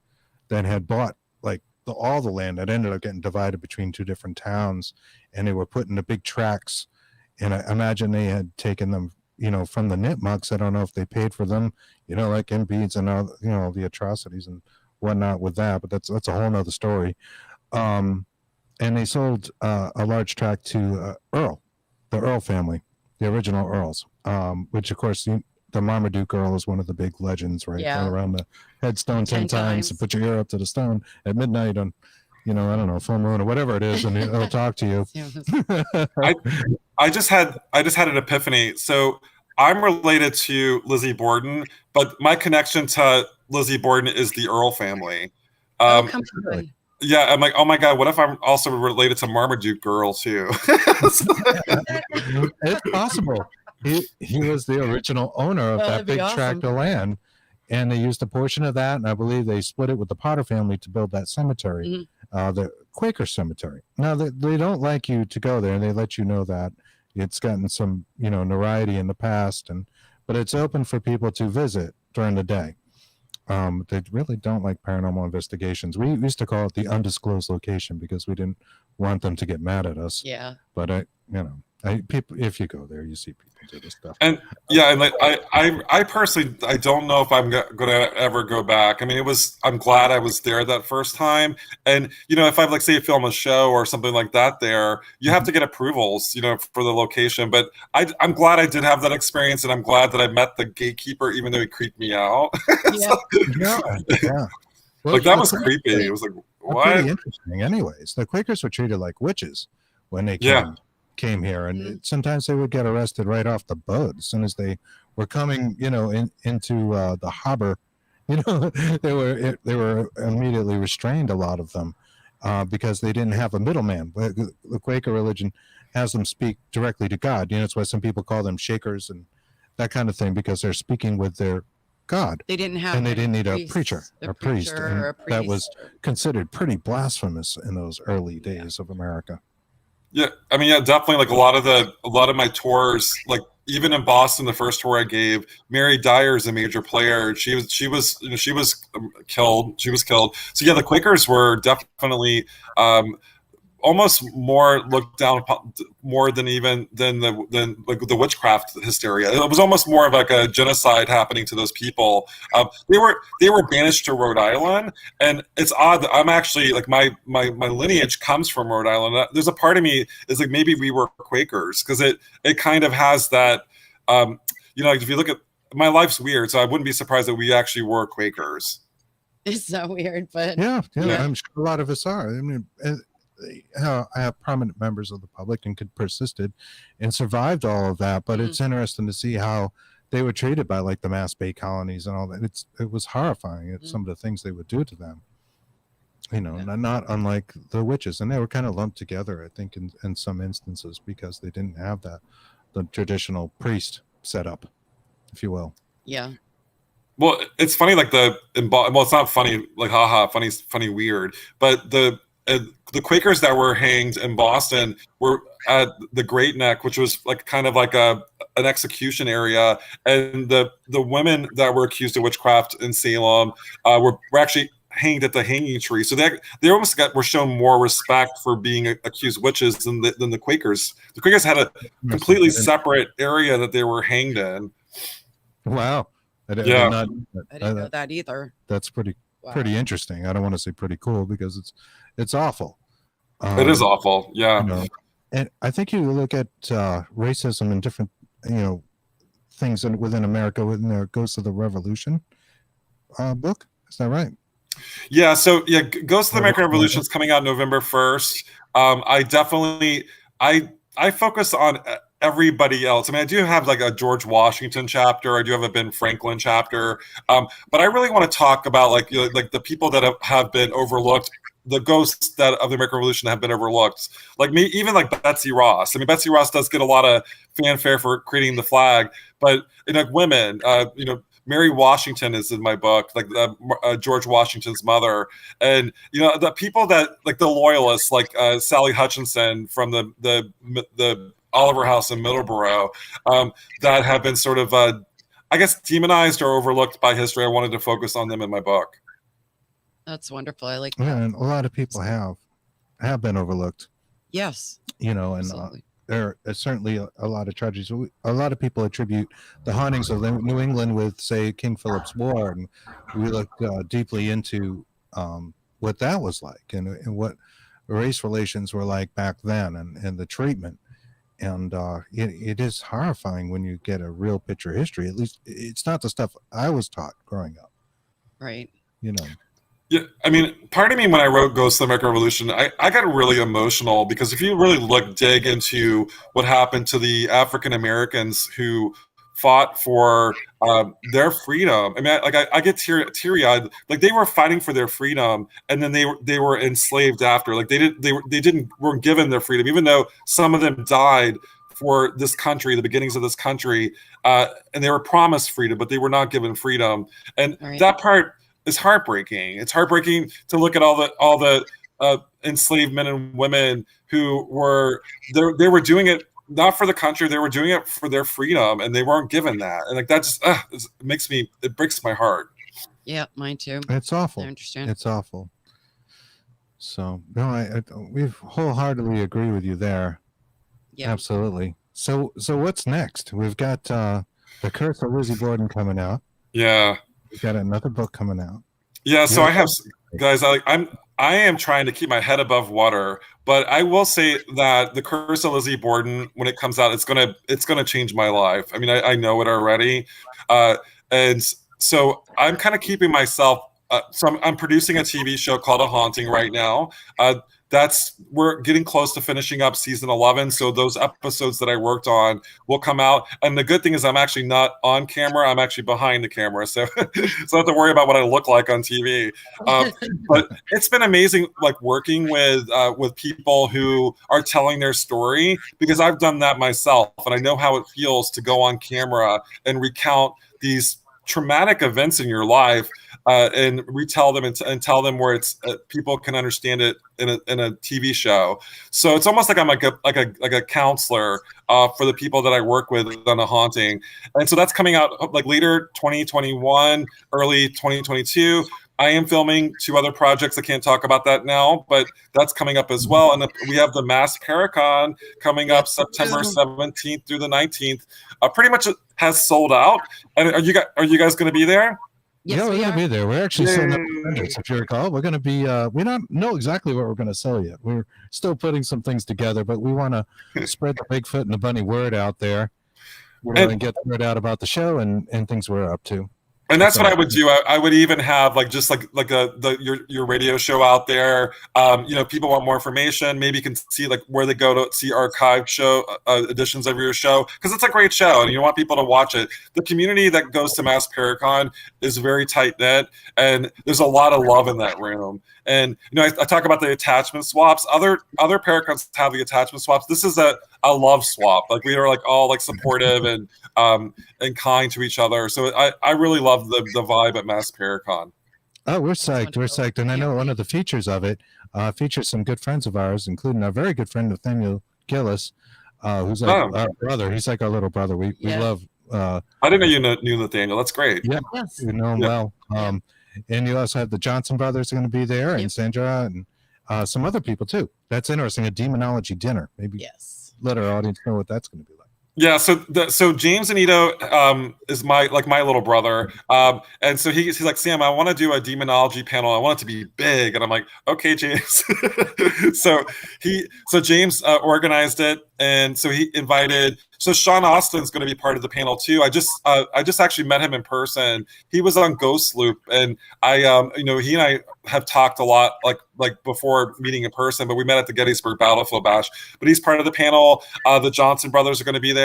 that had bought like all the land that ended up getting divided between two different towns, and they were putting the big tracts, and I imagine they had taken them, from the Nipmucks. I don't know if they paid for them, like in beads and all, the atrocities and whatnot with that, but that's a whole nother story. And they sold a large tract to the Earl family, the original Earls, which of course the Marmaduke Earl is one of the big legends, right? Going around the headstone 10 times and put your ear up to the stone at midnight on, I don't know, full moon or whatever it is, and it'll talk to you. I just had an epiphany. So I'm related to Lizzie Borden, but my connection to Lizzie Borden is the Earl family. Yeah, I'm like, oh my God, what if I'm also related to Marmaduke Girl too? It's possible. He was the original owner of that big tract of land, and they used a portion of that, and I believe they split it with the Potter family to build that cemetery, the Quaker cemetery. Now, they don't like you to go there, and they let you know that it's gotten some, notoriety in the past, but it's open for people to visit during the day. They really don't like paranormal investigations. We used to call it the undisclosed location because we didn't want them to get mad at us. Yeah. But People, if you go there, you see people do this stuff. And yeah, and like I personally, I don't know if I'm gonna ever go back. I mean, I'm glad I was there that first time. And if I say film a show or something like that, there you have to get approvals, for the location. But I'm glad I did have that experience, and I'm glad that I met the gatekeeper, even though he creeped me out. Yeah. Yeah. Well, that was creepy. It was like, what? Pretty interesting. Anyways, the Quakers were treated like witches when they came here, and sometimes they would get arrested right off the boat as soon as they were coming into the harbor. They were immediately restrained, a lot of them, because they didn't have a middleman. The Quaker religion has them speak directly to God. That's why some people call them shakers and that kind of thing, because they're speaking with their God. They didn't have, and they didn't need a preacher. That was or considered pretty blasphemous in those early days of America. Yeah, I mean, definitely. Like a lot of my tours, like even in Boston, the first tour I gave, Mary Dyer is a major player. She was killed. She was killed. So yeah, the Quakers were definitely almost more looked down upon, more than the witchcraft hysteria. It was almost more of like a genocide happening to those people. They were banished to Rhode Island, and it's odd that I'm actually like my lineage comes from Rhode Island. There's a part of me is like maybe we were Quakers, because it kind of has that. If you look at my life's weird, so I wouldn't be surprised that we actually were Quakers. It's so weird, but yeah. I'm sure a lot of us are. I mean, I have prominent members of the public and persisted and survived all of that, but it's interesting to see how they were treated by like the Mass Bay colonies and all that. It was horrifying at some of the things they would do to them. Not unlike the witches, and they were kind of lumped together, I think, in some instances, because they didn't have the traditional priest setup, if you will. Yeah. Well, it's funny, like it's not funny, like haha, funny, weird, but the Quakers that were hanged in Boston were at the Great Neck, which was like kind of like an execution area, and the women that were accused of witchcraft in Salem were actually hanged at the hanging tree. So they almost were shown more respect for being accused witches than the Quakers. The Quakers had a completely separate area that they were hanged in. Wow. I didn't know that either. That's pretty interesting. I don't want to say pretty cool, because it's awful. It is awful. Yeah. And I think you look at racism and different things within America within the Ghosts of the Revolution book. Is that right? Yeah. So yeah, Ghosts of the American Revolution is coming out November 1st. I focus on everybody else. I mean, I do have like a George Washington chapter. I do have a Ben Franklin chapter. But I really want to talk about like the people that have been overlooked, the ghosts of the American Revolution have been overlooked. Like me, even like Betsy Ross. I mean, Betsy Ross does get a lot of fanfare for creating the flag, but women, Mary Washington is in my book, like George Washington's mother, and the people that like the loyalists, like Sally Hutchinson from the Oliver House in Middleborough, that have been sort of I guess demonized or overlooked by history. I wanted to focus on them in my book. That's wonderful. I like that. Yeah, and a lot of people have been overlooked. Yes. And there are certainly a lot of tragedies. A lot of people attribute the hauntings of New England with, say, King Philip's War, and we look deeply into what that was like and what race relations were like back then, and the treatment. And it is horrifying when you get a real picture of history. At least it's not the stuff I was taught growing up. Right. Yeah, I mean, part of me when I wrote Ghosts of the American Revolution, I got really emotional, because if you really dig into what happened to the African Americans who fought for their freedom, I mean, I get teary-eyed. Like they were fighting for their freedom, and then they were enslaved after. Like weren't given their freedom, even though some of them died for this country, the beginnings of this country, and they were promised freedom, but they were not given freedom, and that part is heartbreaking. It's heartbreaking to look at all the enslaved men and women who were they were doing it not for the country, they were doing it for their freedom, and they weren't given that. And like that just it breaks my heart. Yeah, mine too. It's awful. I understand. It's awful. So no, we wholeheartedly agree with you there. Yeah. Absolutely. So what's next? We've got the Curse of Lizzie Borden coming out. Yeah. We've got another book coming out. Yeah. So I have, guys, I am trying to keep my head above water, but I will say that the Curse of Lizzie Borden, when it comes out, it's gonna change my life. I mean, I know it already, and so I'm kind of keeping myself. So I'm producing a TV show called A Haunting right now. We're getting close to finishing up season 11. So those episodes that I worked on will come out. And the good thing is I'm actually not on camera. I'm actually behind the camera. So, so I don't have to worry about what I look like on TV. But it's been amazing, like working with people who are telling their story, because I've done that myself. And I know how it feels to go on camera and recount these traumatic events in your life, and retell them and tell them where it's people can understand it in a TV show. So it's almost like I'm like a counselor for the people that I work with on A Haunting, and so that's coming out like later 2021, early 2022. I am filming 2 other projects. I can't talk about that now, but that's coming up as well. And we have the Mass Paracon coming up September 17th through the 19th. Pretty much has sold out. And are you guys going to be there? Yes, yeah, we're going to be there. We're actually selling up attendance, if you recall. We're going to be, we don't know exactly what we're going to sell yet. We're still putting some things together, but we want to spread the Bigfoot and the bunny word out there, and get the word out about the show and things we're up to. And that's what I would do. I would even have like your radio show out there. People want more information. Maybe you can see like where they go to see archived show editions of your show, because it's a great show and you want people to watch it. The community that goes to Mass Paracon is very tight knit, and there's a lot of love in that room. And I talk about the attachment swaps. Other Paracons have the attachment swaps. This is a love swap. Like we are like all like supportive and kind to each other. So I really love the vibe at Mass Paracon. Oh, we're psyched. We're psyched. And I know one of the features of it features some good friends of ours, including our very good friend Nathaniel Hawthorne, who's like our brother. He's like our little brother. We love. I didn't know you knew Nathaniel. That's great. Yeah, yes. We know him well. And you also have the Johnson brothers going to be there, and Sandra, and some other people too. That's interesting. A demonology dinner. Maybe let our audience know what that's going to be like. Yeah, so James Anito is my little brother, and so he's like, Sam, I want to do a demonology panel. I want it to be big, and I'm like, okay, James. so James organized it, and so he invited. So Sean Austin's going to be part of the panel too. I just actually met him in person. He was on Ghost Loop, and he and I have talked a lot like before meeting in person, but we met at the Gettysburg Battlefield Bash. But he's part of the panel. The Johnson brothers are going to be there.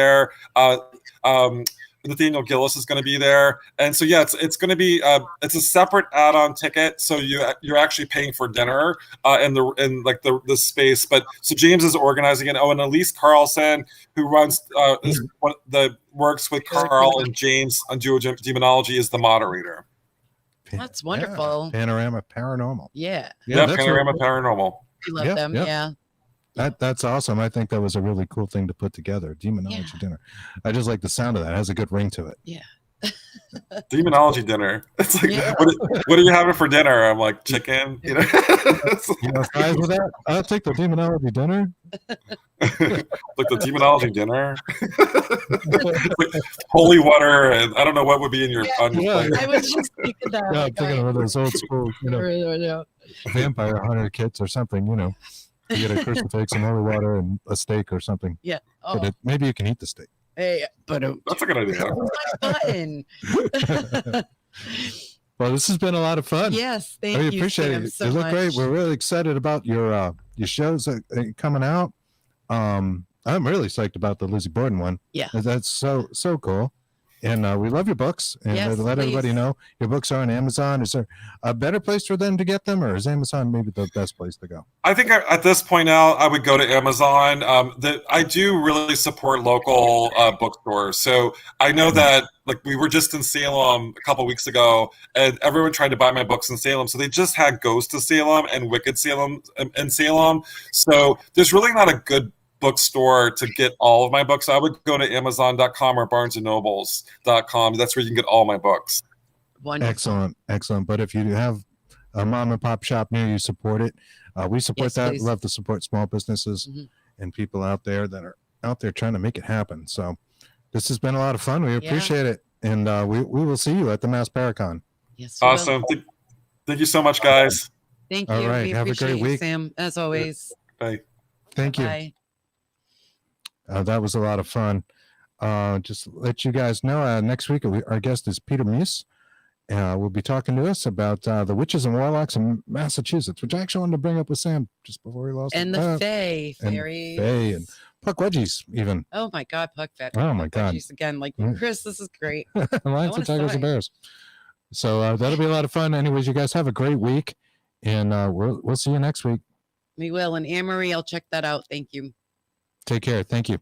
Nathaniel Gillis is going to be there, and so it's going to be it's a separate add-on ticket. So you're actually paying for dinner and the space. But so James is organizing it. Oh, and Elise Carlson, who runs works with Carl and James on Duo Demonology, is the moderator. That's wonderful. Yeah. Panorama Paranormal. Yeah, Panorama Paranormal. We love them. Yeah. That's awesome. I think that was a really cool thing to put together. Demonology dinner. I just like the sound of that. It has a good ring to it. Yeah. Demonology dinner. It's like, what are you having for dinner? I'm like, chicken. Fries with that? I'll take the demonology dinner. Like the demonology dinner. Like holy water, and I don't know what would be in your plate. I was just thinking that. Yeah, I'm thinking of those old school, vampire hunter kits or something. You get a crucifix and holy water and a steak or something. Yeah. But maybe you can eat the steak. Hey, but that's a good idea. Button. Well, this has been a lot of fun. Yes, thank you. Appreciate it. So you look much. great. We're really excited about your shows coming out. I'm really psyched about the Lizzie Borden one. Yeah, that's so cool. And we love your books, and let everybody know your books are on Amazon. Is there a better place for them to get them, or is Amazon maybe the best place to go? I think at this point now, I would go to Amazon. I do really support local bookstores. So I know that we were just in Salem a couple weeks ago, and everyone tried to buy my books in Salem. So they just had Ghosts of Salem and Wicked Salem in Salem. So there's really not a good bookstore to get all of my books. I would go to Amazon.com or BarnesandNobles.com. That's where you can get all my books. Wonderful. Excellent. But if you have a mom and pop shop near you, support it. We support that. Please. Love to support small businesses and people out there that are out there trying to make it happen. So this has been a lot of fun. We appreciate it. And we will see you at the Mass Paracon. Yes. We will. Awesome. Thank you so much, guys. Thank you. All right. We Have a appreciate great you, week. Sam, as always. Bye. Thank you. Bye. That was a lot of fun. Just let you guys know, next week our guest is Peter Muse. Will be talking to us about the witches and warlocks in Massachusetts, which I actually wanted to bring up with Sam just before we lost And it. the Fae fairies. Fae and Puck Wedgies even. Oh my God, Puck Fat. Oh my God. Again, like Chris, this is great. Lions and Tigers and Bears. So that'll be a lot of fun. Anyways, you guys have a great week, and we'll see you next week. We will. And Anne Marie, I'll check that out. Thank you. Take care. Thank you.